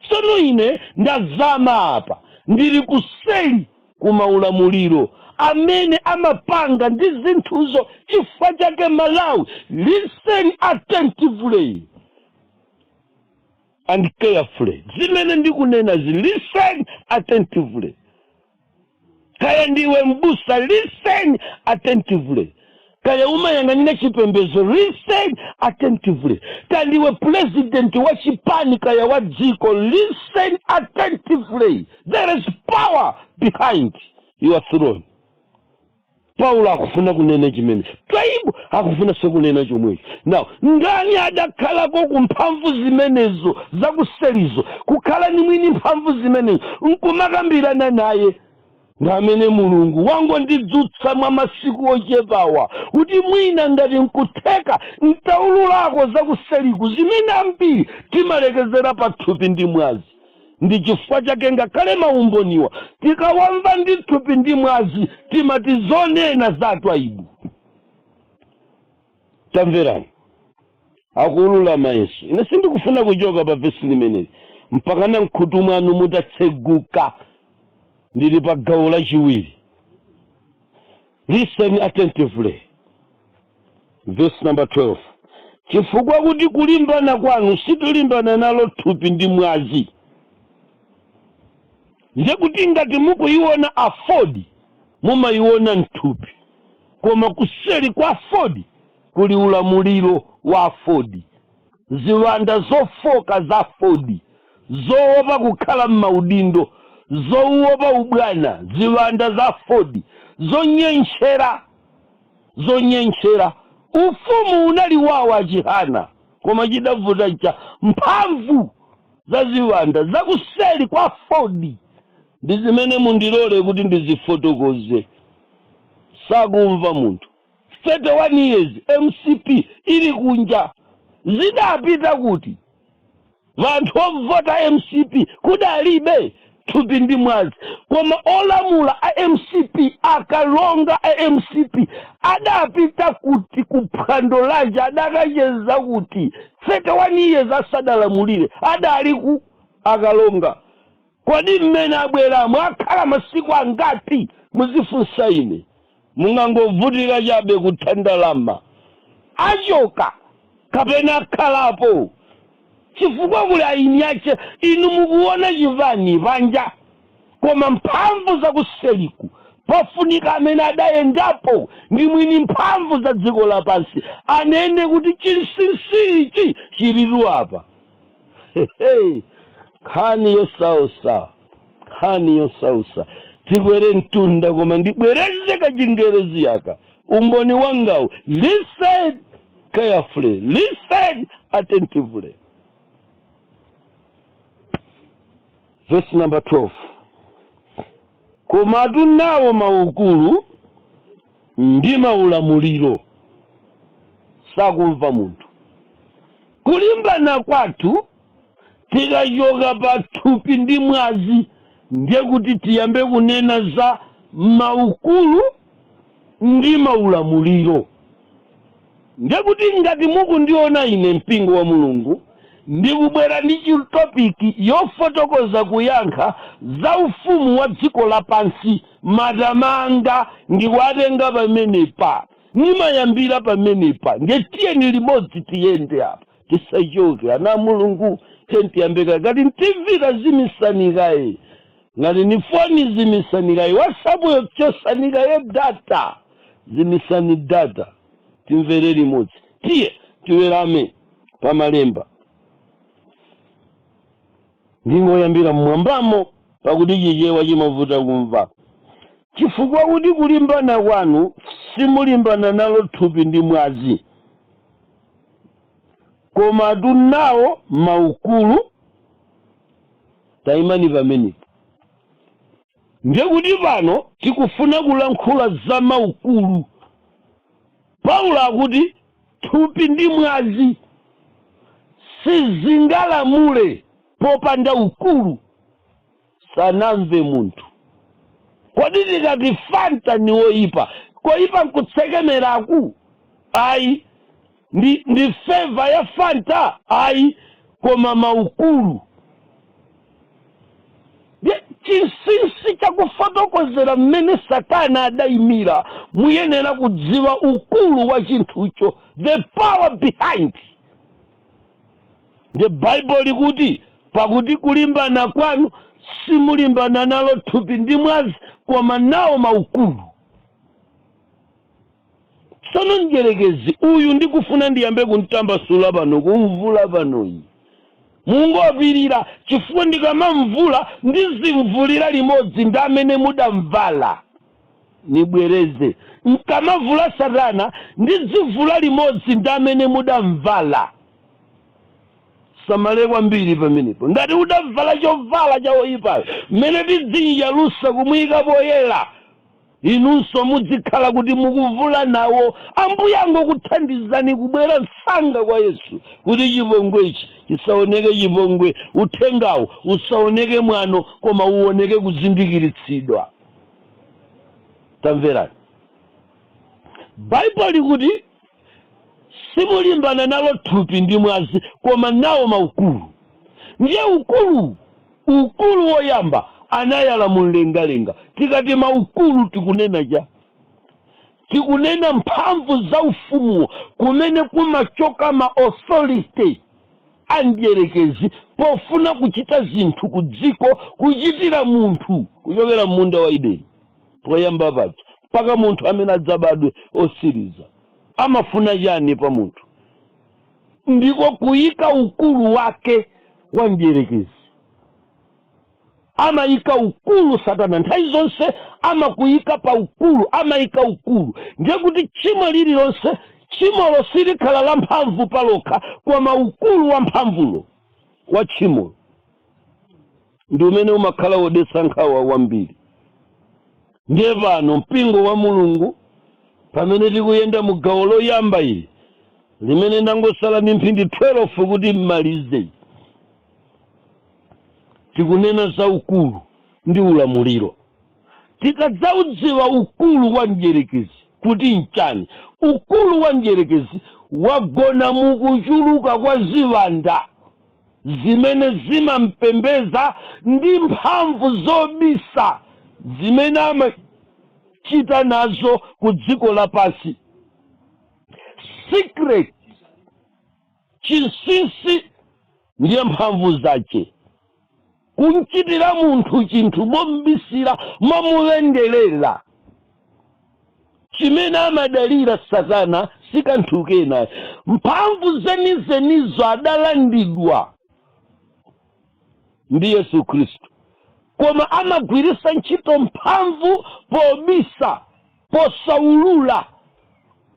Tsono ine ndazama apa ndili kuseli kumaulamuliro amene amapanga ndi zinthuzo chifukwa chake Malawi. Listen attentively and carefully. Zimene ndikunena listen attentively. Kaya ndiwe mbusa, listen attentively. Kaya umayang'anira chipembedzo, listen attentively. Kaya ndiwe president wa chipani kaya wa dziko, listen attentively. There is power behind your throne. Paulo akufuna kunena chimene, Twaibu akufuna sekunena chomwecho. Now, ndani adakhalako kumphamvu zimenezo zakuselizo, kukhala ni mwini mphamvu zimenezo, nkumakambirana naye. Ngamene Mulungu wangu ndidzutsa mwa masiku ochepawa kuti mwina ngati nkutheka ntaululako zakuseliku zimene ambiri timalekezera pathupi ndi mwazi. Ndi chifukwa chake ngakhale maumboniwa tikawamva ndi thupi ndi mwazi timati zonena za Twaibu. Tamverani akululama Yesu. Ine sindikufuna kuchoka pa vesi limeneli mpaka na mkhutu mwanu mutatseguka. Ndili pa gawo lachiwiri. Listen attentively. Verse number 12. Chifukwa kuti kulimbana kwanu situlimbana nalo thupi ndi mwazi. Nje kuti ngati mukuiona afodi mumayiona nthupi, koma kuseli kwa afodi kuli ulamuliro wa afodi. Ziwanda zofoka za afodi, zoopa kukhala m'maudindo, zoopa ubwana, ziwanda za afodi, zonyenshera. Ufumu unali wawo achihana, koma chidavuta cha mphamvu za ziwanda za kuseli kwa afodi. Ndizimene mundilole kuti ndizifotokoze. Sakumva munthu. 31 years MCP ili kunja. Zidapita kuti vanthu ovota MCP kudalibe thupi ndi mwazi, koma olamula a MCP akalonga a MCP adapita kuti kuphwando lanje adakacheza kuti 31 years asadalamulire adali ku akalonga. Kodi mmene abwera mwakhala masiku angati muzifunsa ine, mungangovutika chabe kuthandalama achoka kapena akhalapo chifukwa kuli aini yache. Inu mukuona chivani panja, koma mphamvu za kuseliku pafunika amene adayendapo ndi mwini mphamvu za dziko lapansi anene kuti chinsinsichi chiliru apa. Khani yosausa tikwere mtunda koma ndibwereze kachingerezi yaka umboni wangawo. Listen carefully, listen attentively. Verse number 12. Koma tunawo maukulu ndi maulamuliro, sakumva munthu. Kulimbana kwathu tikachoka pa thupi ndi mwazi ndiye kuti tiyambe kunena za maukulu ndi maulamuliro. Ndiye kuti ngati mukundiona ine mpingo wa Mulungu ndikubwera ndi chitopiki yofotokoza kuyankha za ufumu wa dziko lapansi, matamanga ndikuatenga pamenepa, nimayambira pamenepa. Ndiyetiyeni limodzi tiyende apa tisachoke. Ana Mulungu tiyambeka ngati ntivira zimisanikaye, ngati ni foni zimisanikaye, WhatsApp yochosanikaye data zimisani data timvere limodzi. Tiye tiwerame pa malemba. Ndingoyambira mmwambamo pakuti chichewa chimavuta kumva. Chifukwa kuti kulimbana kwanu simulimbana nalo thupi ndi mwazi, koma tunawo maukulu. Taimani pamenepo. Ndiye kuti pano tikufuna kulankhula za maukulu. Paulo akuti thupi ndi mwazi sizingalamule popanda ukulu. Sanamve munthu. Kodi tikati Fanta ni woyipa, koyipa nkutsekemeraku? Ayi. Ndi favor ya Fanta? Ayi. Koma maukulu. Chinsinsi chakufotokozera mmene Satana adayimira, muyenera kudziwa ukulu wa chinthucho, the power behind. The Bible likuti pakuti kulimbana kwanu simulimbana nalo thupi ndi mwazi, koma nawo maukulu. Tsono njerekezi uyu ndikufuna ndiyambe kuntambasula pano, kumvula panoyi. Mungopirira chifukwa ndikamamvula ndizimvulira limodzi ndi amene mudamvala. Nibwereze. Nkamavula Satana ndizivula limodzi ndi amene mudamvala. Samale kwambiri pamenepo. Ngati udavala chovala cha woyipayo, mmene tidzinjalusa kumuyika poyera, inunso mudzikhala kuti mukuvula nawo. Ambuye angokuthandizani kubwera msanga kwa Yesu kuti chipongwe ichi chisaoneke chipongwe, uthengawo usaoneke mwano, koma uoneke kuzindikiritsidwa. Tamverani. Bible likuti simulimbana nalo thupi ndi mwazi, koma nawo maukulu. Ndiye ukulu woyamba anayala mumlengalenga. Tikati maukulu tikunena cha? Tikunena mphamvu za ufumu kumene kumachoka ma authority anjerekezi pofuna kuchita zinthu kudziko, kuchitira munthu kuchokera munda wa Edeni poyamba pacho mpaka munthu amene adzabadwe osiriza. Amafuna chani pa munthu? Ndiko kuyika ukulu wake wa njerekezi. Amayika ukulu Satana nthawi zonse, amakuyika pa ukulu, amayika ukulu. Ndiye kuti chimo lililonse, chimolo silikhala la mphamvu palokha, koma ukulu wa mphamvulo wa chimolo ndi umene umakhala wodetsa nkhawa wambiri. Ndiye pano mpingo wa Mulungu pamene tikuyenda mu gawo loyamba ili limene ndangosala ndi mphindi 12 kuti mmalize, tikunena za ukulu ndi ulamuliro. Tikadzaudziwa ukulu wa njerekezi kuti nchani, ukulu wa njerekezi wagona mukuchuluka kwa ziwanda zimene zimampembeza ndi mphamvu zobisa zimene amachita nazo ku dziko lapansi. Secret, chinsinsi ndiye mphamvu zache. Kunchitira munthu chinthu mombisira, momulendelera. Chimene amadalira Satana sikanthu kena. Mphamvu zenizenizo adalandidwa ndi Yesu Kristu, koma amagwirisa ntchito mphamvu pobisa, posaulula.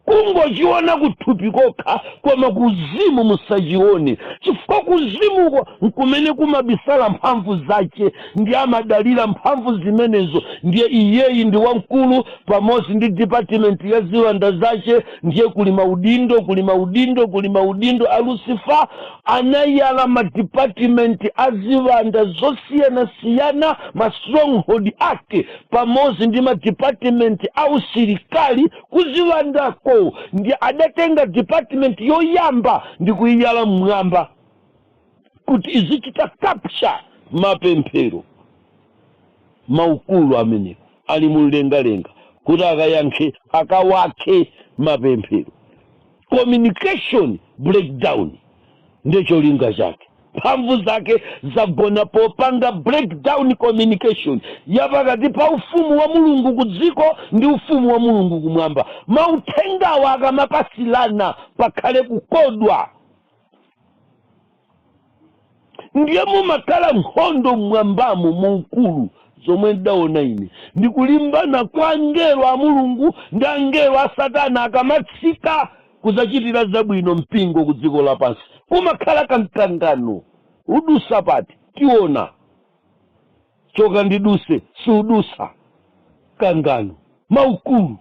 Kungochiona kuthupi kokha, koma kuzimu musachione. Chifukwa kuzimuko nkumene kumabisala mphamvu zache, ndi amadalira mphamvu zimenezo. Ndiye iyeyi ndi wamkulu pamodzi ndi department ya ziwanda zache. Ndiye kuli maudindo a Lucifer anayala ma department a ziwanda zosiyana, ma stronghold ake pamodzi ndi ma department a usilikali kuziwandako. Ndiye adatenga department yoyamba ndi kuiyala mmwamba kuti izichita capture mapemphero. Maukulu amenewo ali mumlengalenga kuti akayankhe, akawakhe mapemphero. Communication breakdown ndicho linga chake. mphamvu zake zagona popanga breakdown communication yapakati pa ufumu wa mulungu kudziko ndi ufumu wa mulungu kumwamba. Mauthengawo akamapasilana pakhale kukodwa, ndiye mumakhala nkhondo mmwambamo muukulu. Zomwe ndaona ine ndikulimbana kwa angelo a mulungu ndi angelo a satana akamatsika kuzachitira zabwino mpingo ku dziko lapansi. Kumakhala kamkangano. Udusa pati tiona choka ndiduse siudusa kangano maukulu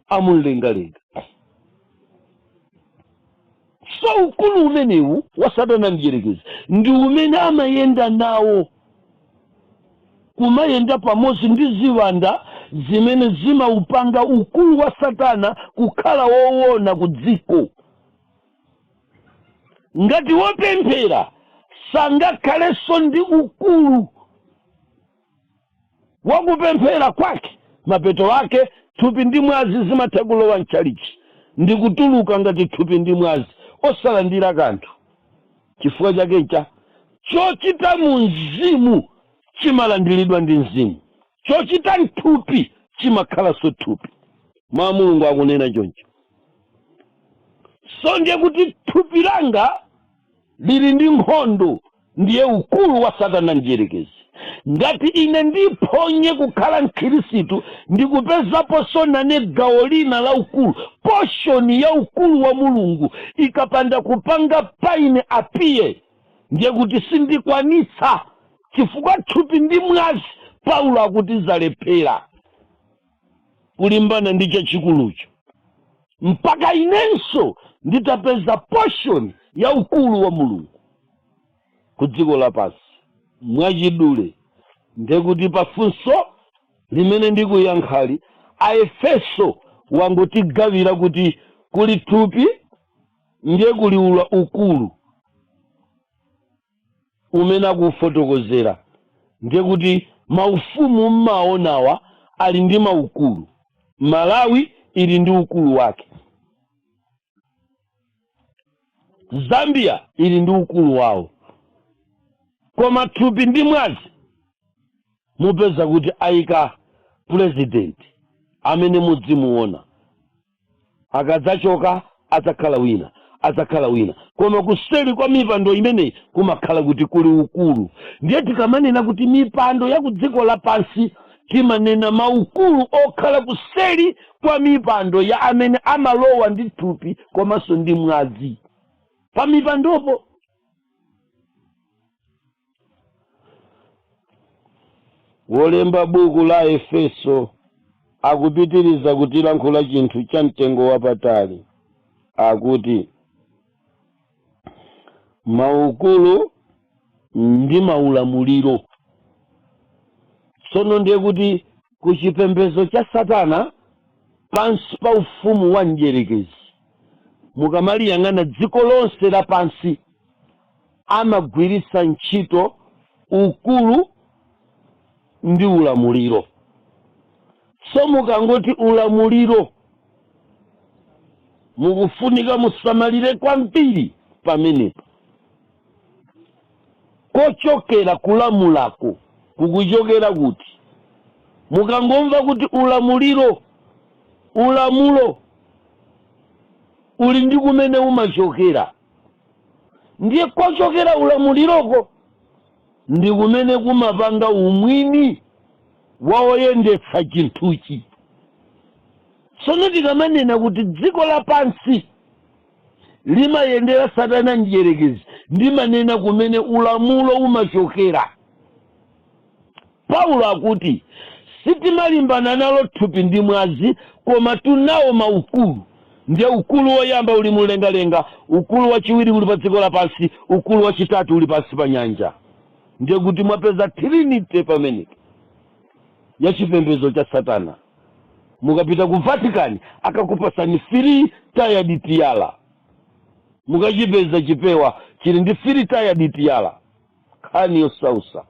amumlengalenga. So ukulu umenewu wa satana mdierekezi ndi umene amayenda nawo, kumayenda pamodzi ndi ziwanda zimene zimaupanga ukulu wa satana kukhala woona ku dziko. Ngati wopemphera sangakhalenso ndi ukulu wakupemphera kwake, mapeto ake thupi ndi mwazi zimatha kulowa mchalichi ndi kutuluka ngati thupi ndi mwazi osalandira kanthu. Chifukwa chakecha chochita mu mzimu chimalandiridwa ndi mzimu, chochita mthupi chimakhalanso thupi. Mwa mulungu akunena choncho. So ndiye kuti thupi langa lili ndi nkhondo, ndiye ukulu wa satana mdierekezi. Ngati ine ndiphonye kukhala mkhirisitu ndikupezaponso nane gawo lina la ukulu, poshoni ya ukulu wa mulungu ikapanda kupanga paine apiye, ndiye kuti sindikwanitsa. Chifukwa thupi ndi mwazi Paulo akuti zalephera kulimbana ndi chachikulucho, mpaka inenso nditapeza portion ya ukulu wa mulungu ku dziko lapansi. Mwachidule ndekuti pafunso limene ndikuyankhali Aefeso wangotigawira kuti kuli thupi ndiye kuli ukulu umene akufotokozera, ndiye kuti maufumu mmaonawa ali ndi maukulu. Malawi ili ndi ukulu wake, Zambia ili ndi ukulu wawo, koma thupi ndi mwazi mupeza kuti ayika president amene mudzimuona, akadzachoka adzakhala wina, adzakhala wina. Koma kuseri kwa mipando imeneyi kumakhala kuti kuli ukulu. Ndiye tikamanena kuti mipando ya ku dziko lapansi timanena maukulu okhala kuseri kwa mipando ya amene amalowa ndi thupi komanso ndi mwazi pa mipandopo. Wolemba buku la Efeso akupitiriza kutilankhula chinthu cha mtengo wapatali, akuti maukulu ndi maulamuliro. Tsono ndiye kuti kuchipembedzo cha satana pansi pa ufumu wa mdierekezi, mukamaliyang'ana dziko lonse lapansi amagwiritsa ntchito ukulu ndi ulamuliro. So mukangoti ulamuliro mukufunika musamalire kwambiri pamenepo. Kochokera kulamulako kukuchokera kuti mukangomva kuti ulamulo uli ndi kumene umachokera, ndiye kochokera ulamuliroko ndi kumene kumapanga umwini wawoyendetsa chinthuchi. Tsono tikamanena kuti dziko lapansi limayendera satana mdierekezi, ndimanena kumene ulamulo umachokera. Paulo akuti sitimalimbana nalo thupi ndi mwazi, koma tunawo maukulu. Ndiye ukulu woyamba uli mulengalenga, ukulu wachiwiri uli pa dziko lapansi, ukulu wachitatu uli pansi pa nyanja. Ndiye kuti mwapeza trinity pamenepo ya chipembedzo cha satana. Mukapita ku Vatican akakupasani free tired tiara, mukachipeza chipewa chili ndi free tired tiara khani yosausa.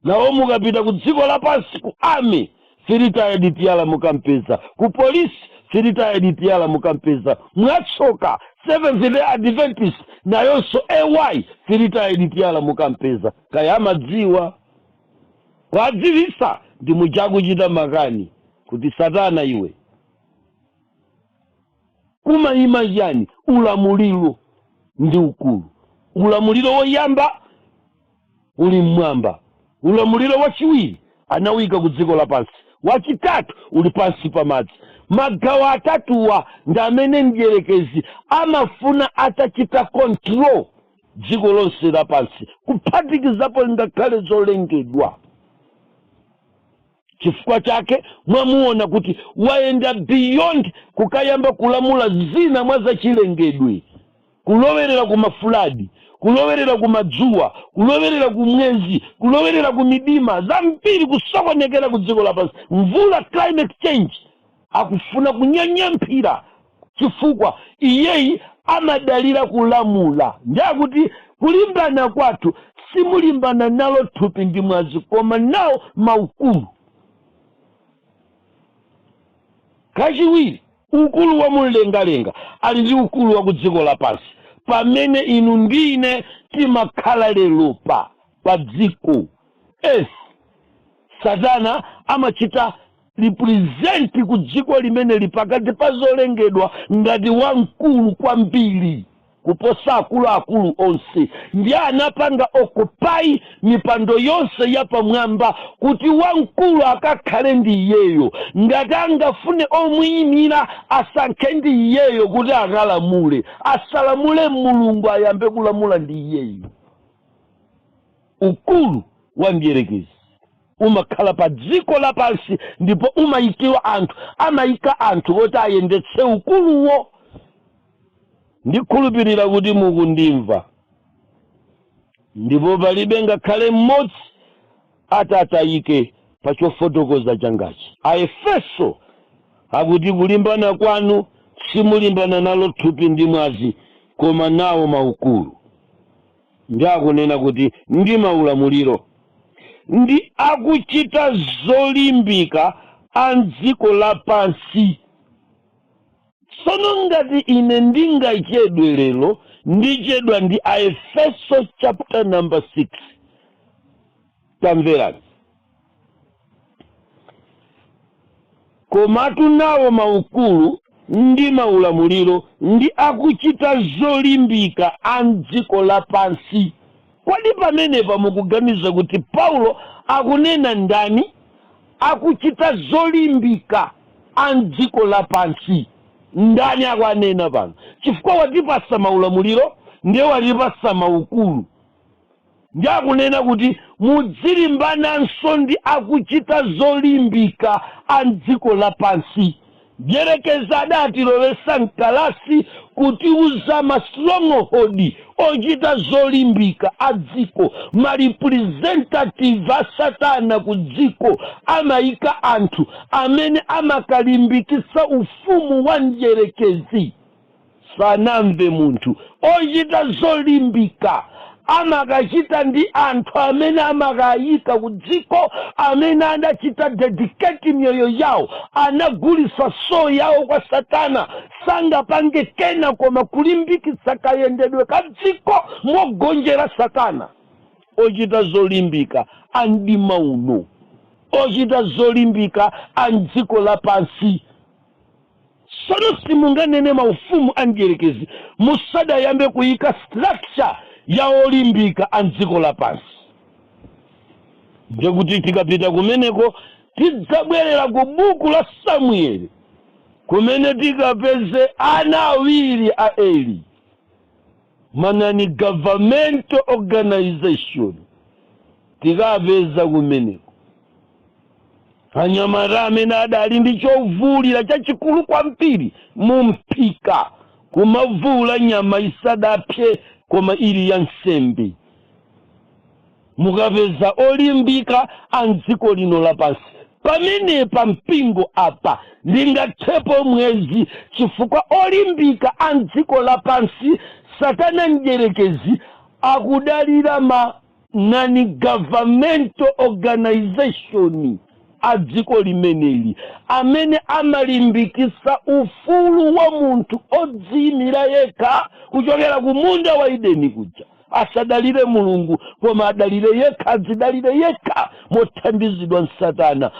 Nawo mukapita ku dziko lapansi ku army free tired tiara mukampeza, ku police filitayeditiala mukampeza. Mwatsoka Seventh Day Adventist nayonso AY filitayeditiala mukampeza. Kaya amadziwa wadzivisa ndi muchakuchita makani kuti Satana iwe kumayima yani ulamuliro ndi ukulu. Ulamuliro woyamba uli mmwamba, ulamuliro wachiwiri anawika ku dziko lapansi, wachitatu uli pansi pa madzi. Magawo atatuwa ndi amene mdierekezi amafuna atachita control dziko lonse lapansi, kuphatikizapo ngakhale zolengedwa. Chifukwa chake mwamuona kuti waenda beyond kukayamba kulamula zina mwa zachilengedwe, kulowerera ku mafuladi, kulowerera ku madzuwa, kulowerera ku mwezi, kulowerera ku midima zambiri, kusokonekera ku dziko lapansi. Mvula, climate change, akufuna kunyanyamphira chifukwa iyeyi amadalira kulamula. Ndiyakuti kulimbana kwathu simulimbana nalo thupi ndi mwazi, koma nawo maukulu. Kachiwiri, ukulu wa mlengalenga ali ndi ukulu wa ku dziko lapansi, pamene inu ndine timakhala lero pa dziko. Satana amachita represent ku dziko limene lipakati pa zolengedwa ngati wamkulu kwambiri kuposa akulu onse. Ndiye anapanga occupy mipando yonse yapamwamba kuti wamkulu akakhale ndi iyeyo. Ngati angafune omuyimira asankhe ndi iyeyo kuti akalamule, asalamule Mulungu ayambe kulamula ndi iyeyo. Ukulu wa mdierekezi umakhala pa dziko lapansi, ndipo umayikiwa anthu, amayika anthu oti ayendetse ukuluwo. Ndikhulupirira kuti mukundimva, ndipo palibe ngakhale mmodzi atatayike pa chofotokoza changachi. Aefeso akuti kulimbana kwanu simulimbana nalo thupi ndi mwazi, koma nawo maukulu. Ndi akunena kuti ndi maulamuliro, ndi akuchita zolimbika a dziko lapansi. Sono ngati ine ndingachedwe lero, ndichedwa ndi Aefeso chapter number 6. Tamverani. Komatu nawo maukulu ndi maulamuliro, ndi akuchita zolimbika a dziko lapansi. Kodi pamenepa mukuganiza kuti Paulo akunena ndani? Akuchita zolimbika a dziko lapansi. Ndani akwanena pano? Chifukwa watipasa maulamuliro, ndiye watipasa maukulu. Ndiye akunena kuti mudzilimbananso ndi akuchita zolimbika a dziko lapansi. Mdierekezi adatilowesa mkalasi kuti uza stronghold ochita zolimbika a dziko, representative a Satana ku dziko. Amayika anthu amene amakalimbikitsa ufumu wa mdierekezi. Sanamve munthu ochita zolimbika amakachita ndi anthu amene amakayika ku dziko, amene adachita dedicate mioyo yawo, anagulisa soul yawo kwa Satana. Sangapange kena koma kulimbikitsa kayendedwe ka dziko mogonjera Satana. Ochita zolimbika andi mauno, ochita zolimbika a dziko lapansi. Sono simunganene maufumu a mdierekezi musadayambe kuyika structure ya olimbika a dziko lapansi. Ndikuti tikapita kumeneko tidzabwerera ku buku la Samueli, kumene tikapeze ana awiri a Eli, manani governmental organization, tikapeza kumeneko anyamata amene adali ndi chovulira chachikulu kwambiri mumphika, kumavula nyama isadapye koma ili ya nsembe. Mukapeza olimbika a dziko lino lapansi. Pamene pa mpingo apa lingathepo mwezi, chifukwa olimbika a dziko lapansi Satana mdierekezi akudalira ma nani governmental organization a dziko limeneli amene amalimbikisa ufulu wa munthu odziyimira yekha kuchokera ku munda wa Edeni kuja, asadalire Mulungu koma adalire yekha, adzidalire yekha mothandizidwa ndi Satana,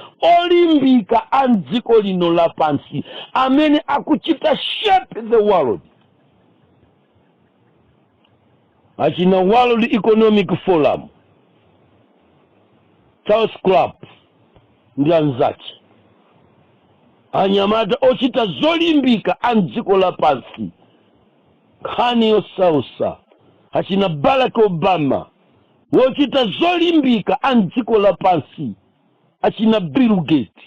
olimbika a dziko lino lapansi amene akuchita shape the world. Achina World Economic Forum, Charles Club ndi anzake, anyamata ochita zolimbika a dziko lapansi, nkhani yosausa. Achina Barack Obama wochita zolimbika a dziko lapansi, achina Bill Gates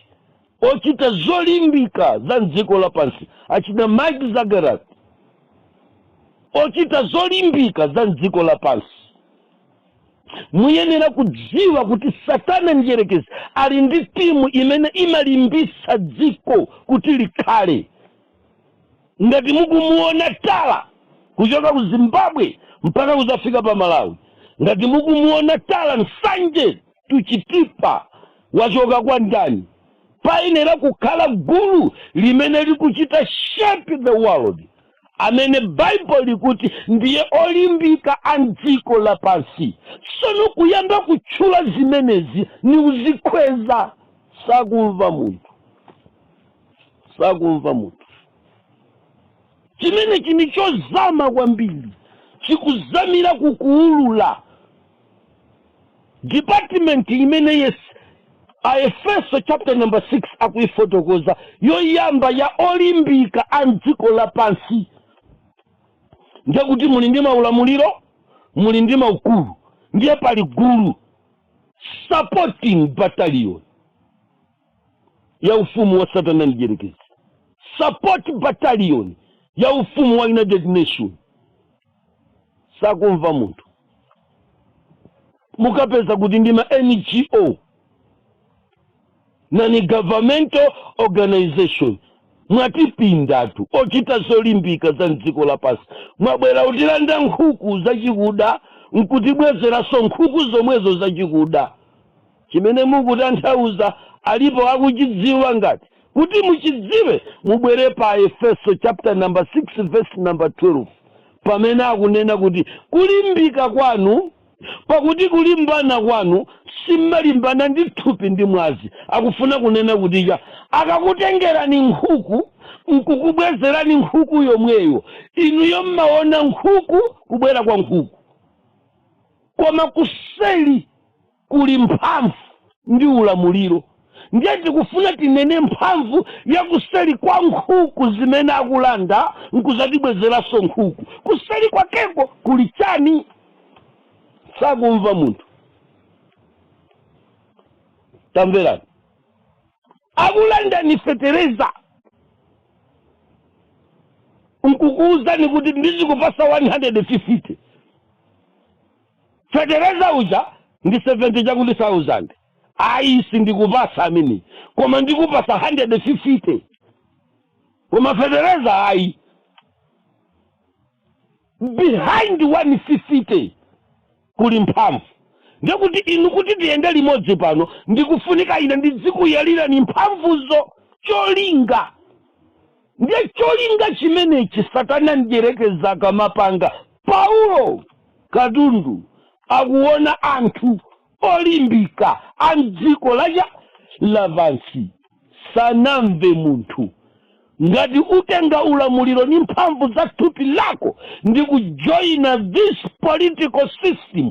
ochita zolimbika za dziko lapansi, achina Mike Zuckerberg ochita zolimbika za dziko lapansi. Muyenera kudziwa kuti Satana njerekezi ali ndi timu imene imalimbisa dziko kuti likhale. Ngati mukumuona Tala kuchoka ku Zimbabwe mpaka kuzafika pa Malawi, ngati mukumuona Tala Nsanje Tuchitipa wachoka kwa ndani, payenera kukhala gulu limene likuchita shape the world, amene Bible likuti ndiye olimbika a dziko lapansi. Sono kuyamba kutchula zimenezi ni uzikweza, sakumva munthu, sakumva munthu. Chimene chini chozama kwambiri, chikuzamira kukuulula department imene yes Efeso chapter number 6 akuifotokoza yoyamba ya olimbika a dziko lapansi. Ndiye kuti muli ndi maulamuliro, muli ndi maukulu, ndiye pali gulu supporting battalion ya ufumu wa Satana njerekezi, support battalion ya ufumu wa United Nations. Sakumva munthu. Mukapeza kuti ndi ma NGO na ni governmental organization, mwatipindatu ochita zolimbika za dziko lapansi. Mwabwera utilanda nkhuku zachikuda nkutibwezeraso nkhuku zomwezo zachikuda. Chimene mukutanthauza alipo akuchidziwa ngati kuti muchidziwe, mubwere pa Efeso chapter number 6 verse number 12 pamene akunena kuti kulimbika kwanu, pakuti kulimbana kwanu simmalimbana ndi thupi ndi mwazi. Akufuna kunena kuti akakutengerani nkhuku nkukubwezerani nkhuku yomweyo, inuyo mmaona nkhuku kubwera kwa nkhuku, koma kuseli kuli mphamvu ndi ulamuliro. Ndiye tikufuna tinene mphamvu ya kuseli kwa nkhuku zimene akulanda nkuzatibwezeraso nkhuku. Kuseli kwakeko kuli chani? Sakumva munthu. Tamverani, akulanda ni fetereza nkukuuzani kuti ndizikupasa 150, fetereza uja ndi 70 chakuti 1000. Ayi sindikupasa amene, koma ndikupasa 150. Koma fetereza ayi, behind 150 kuli mphamvu. Ndiye kuti inu kuti tiyende limodzi pano ndikufunika ine ndizikuyalira ni mphamvuzo. Cholinga ndiye cholinga chimenechi Satana njerekeza kamapanga. Paulo Katundu akuona anthu olimbika a dziko lapansi, sanamve munthu. Ngati utenga ulamuliro ni mphamvu za thupi lako ndi kujoina this political system,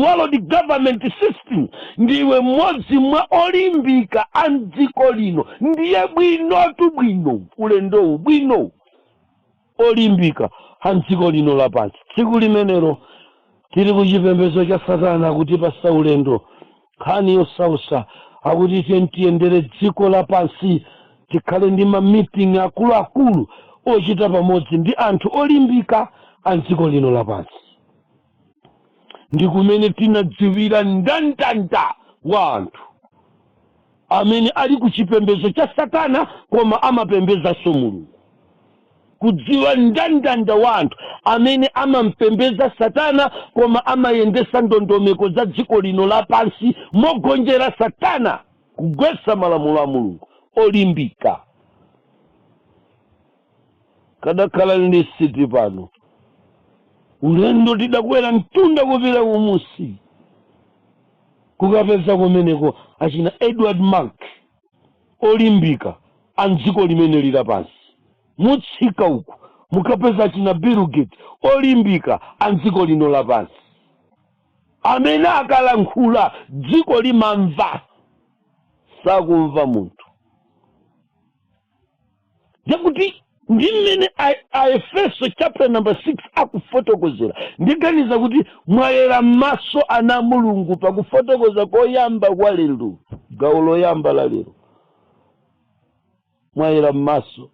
world government system, ndiwe mmodzi mwa olimbika a dziko lino. Ndiye bwinotu bwino, ulendowu bwino olimbika a dziko lino lapansi. Tsiku limenelo tili kuchipembedzo cha Satana kuti pasa ulendo, nkhani yosausa akuti tiyendere dziko lapansi, tikhale ndi ma meeting akuluakulu ochita pamodzi ndi anthu olimbika a dziko lino lapansi. Ndi kumene tinadziwira ndandanda wa anthu amene ali kuchipembedzo cha Satana koma amapembezaso Mulungu. Kudziwa ndandanda wa anthu amene amampembeza Satana koma amayendesa ndondomeko za dziko lino lapansi mogonjera Satana. kugwetsa malamulo a Mulungu, olimbika. Kadakhala ndi siti pano, ulendo tidakwera mtunda kupita kumusi, kukapeza kumeneko achina Edward Mark, olimbika andziko limene lila pansi. Mutsika uku mukapeza achina Bill Gates, olimbika andziko lino lapansi, amene akalankhula dziko limamva, sakumva munthu. Yakuti ndi mmene Aefeso chapter number 6 akufotokozera, ndiganiza kuti mwayera maso ana Mulungu pakufotokoza koyamba kwa lero, gawo loyamba la lero. Mwayera maso,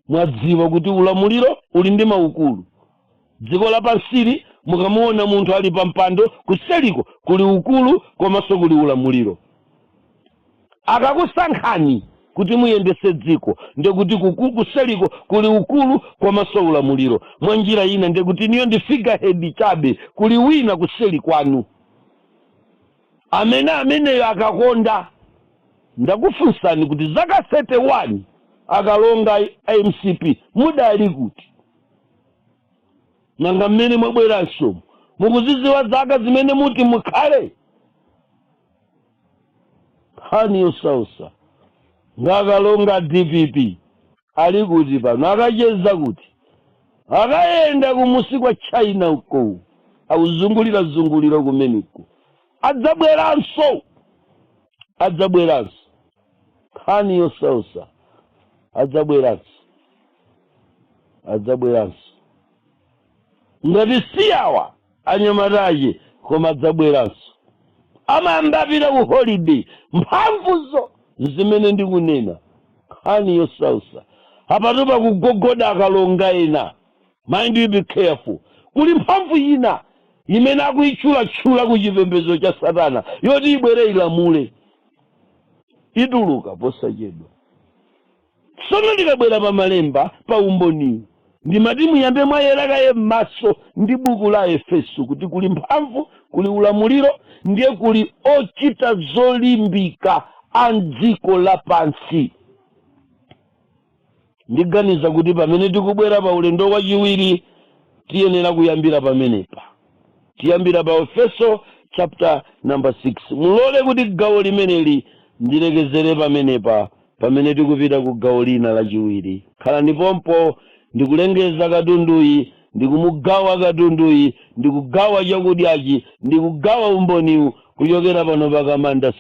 mwadziwa kuti ulamuliro uli ndi maukulu. Dziko lapansili mukamuona munthu ali pa mpando, kuseliko kuli ukulu komanso kuli ulamuliro. Akakusankhani kuti muyendese dziko, ndekuti kuseliko kuli ukulu komanso ulamuliro. Mwa njira ina ndekuti niyo ndi figurehead chabe, kuli wina kuseli kwanu, ameneyo akakonda. Ndakufunsani kuti zaka 31 akalonga MCP mudali kuti? Nanga mmene mwabweranso mukuziziwa zaka zimene muti mukhale? Hani yosausa ngakalonga DPP ali kuti pano, akacheza kuti akayenda kumusi kwa China uko, akuzungulira kumeneko, adzabweranso. Hani yosausa adzabweranso. Ngati siyawa anyamataje koma adzabweranso. Amayambapita ku holiday, mphamvuzo zimene ndikunena. Hani yosausa apatopa kugogoda akalonga ena. Mind you, be careful. Kuli mphamvu ina imene akuyitchula ku chipembedzo cha Satana, yoti ibwere ilamule, ituluka posachedwa. Tsono ndikabwera pa malemba pa umboni, ndimati muyambe mwayerakaye m'maso ndi buku la Efeso kuti kuli mphamvu, kuli ulamuliro, ndiye kuli ochita zolimbika a dziko lapansi. Ndiganiza kuti pamene tikubwera pa ulendo wachiwiri tiyenera kuyambira pamenepa. Tiyambira pa Efeso chapter number 6. Mulole kuti gawo limeneli ndilekezere pamenepa, pamene tikupita ku gawo lina lachiwiri. Khala ndipompo, ndikulengeza katunduyi, ndikumugawa katunduyi, ndikugawa chakudyachi, ndikugawa umboniwu kuchokera pano pa Kamanda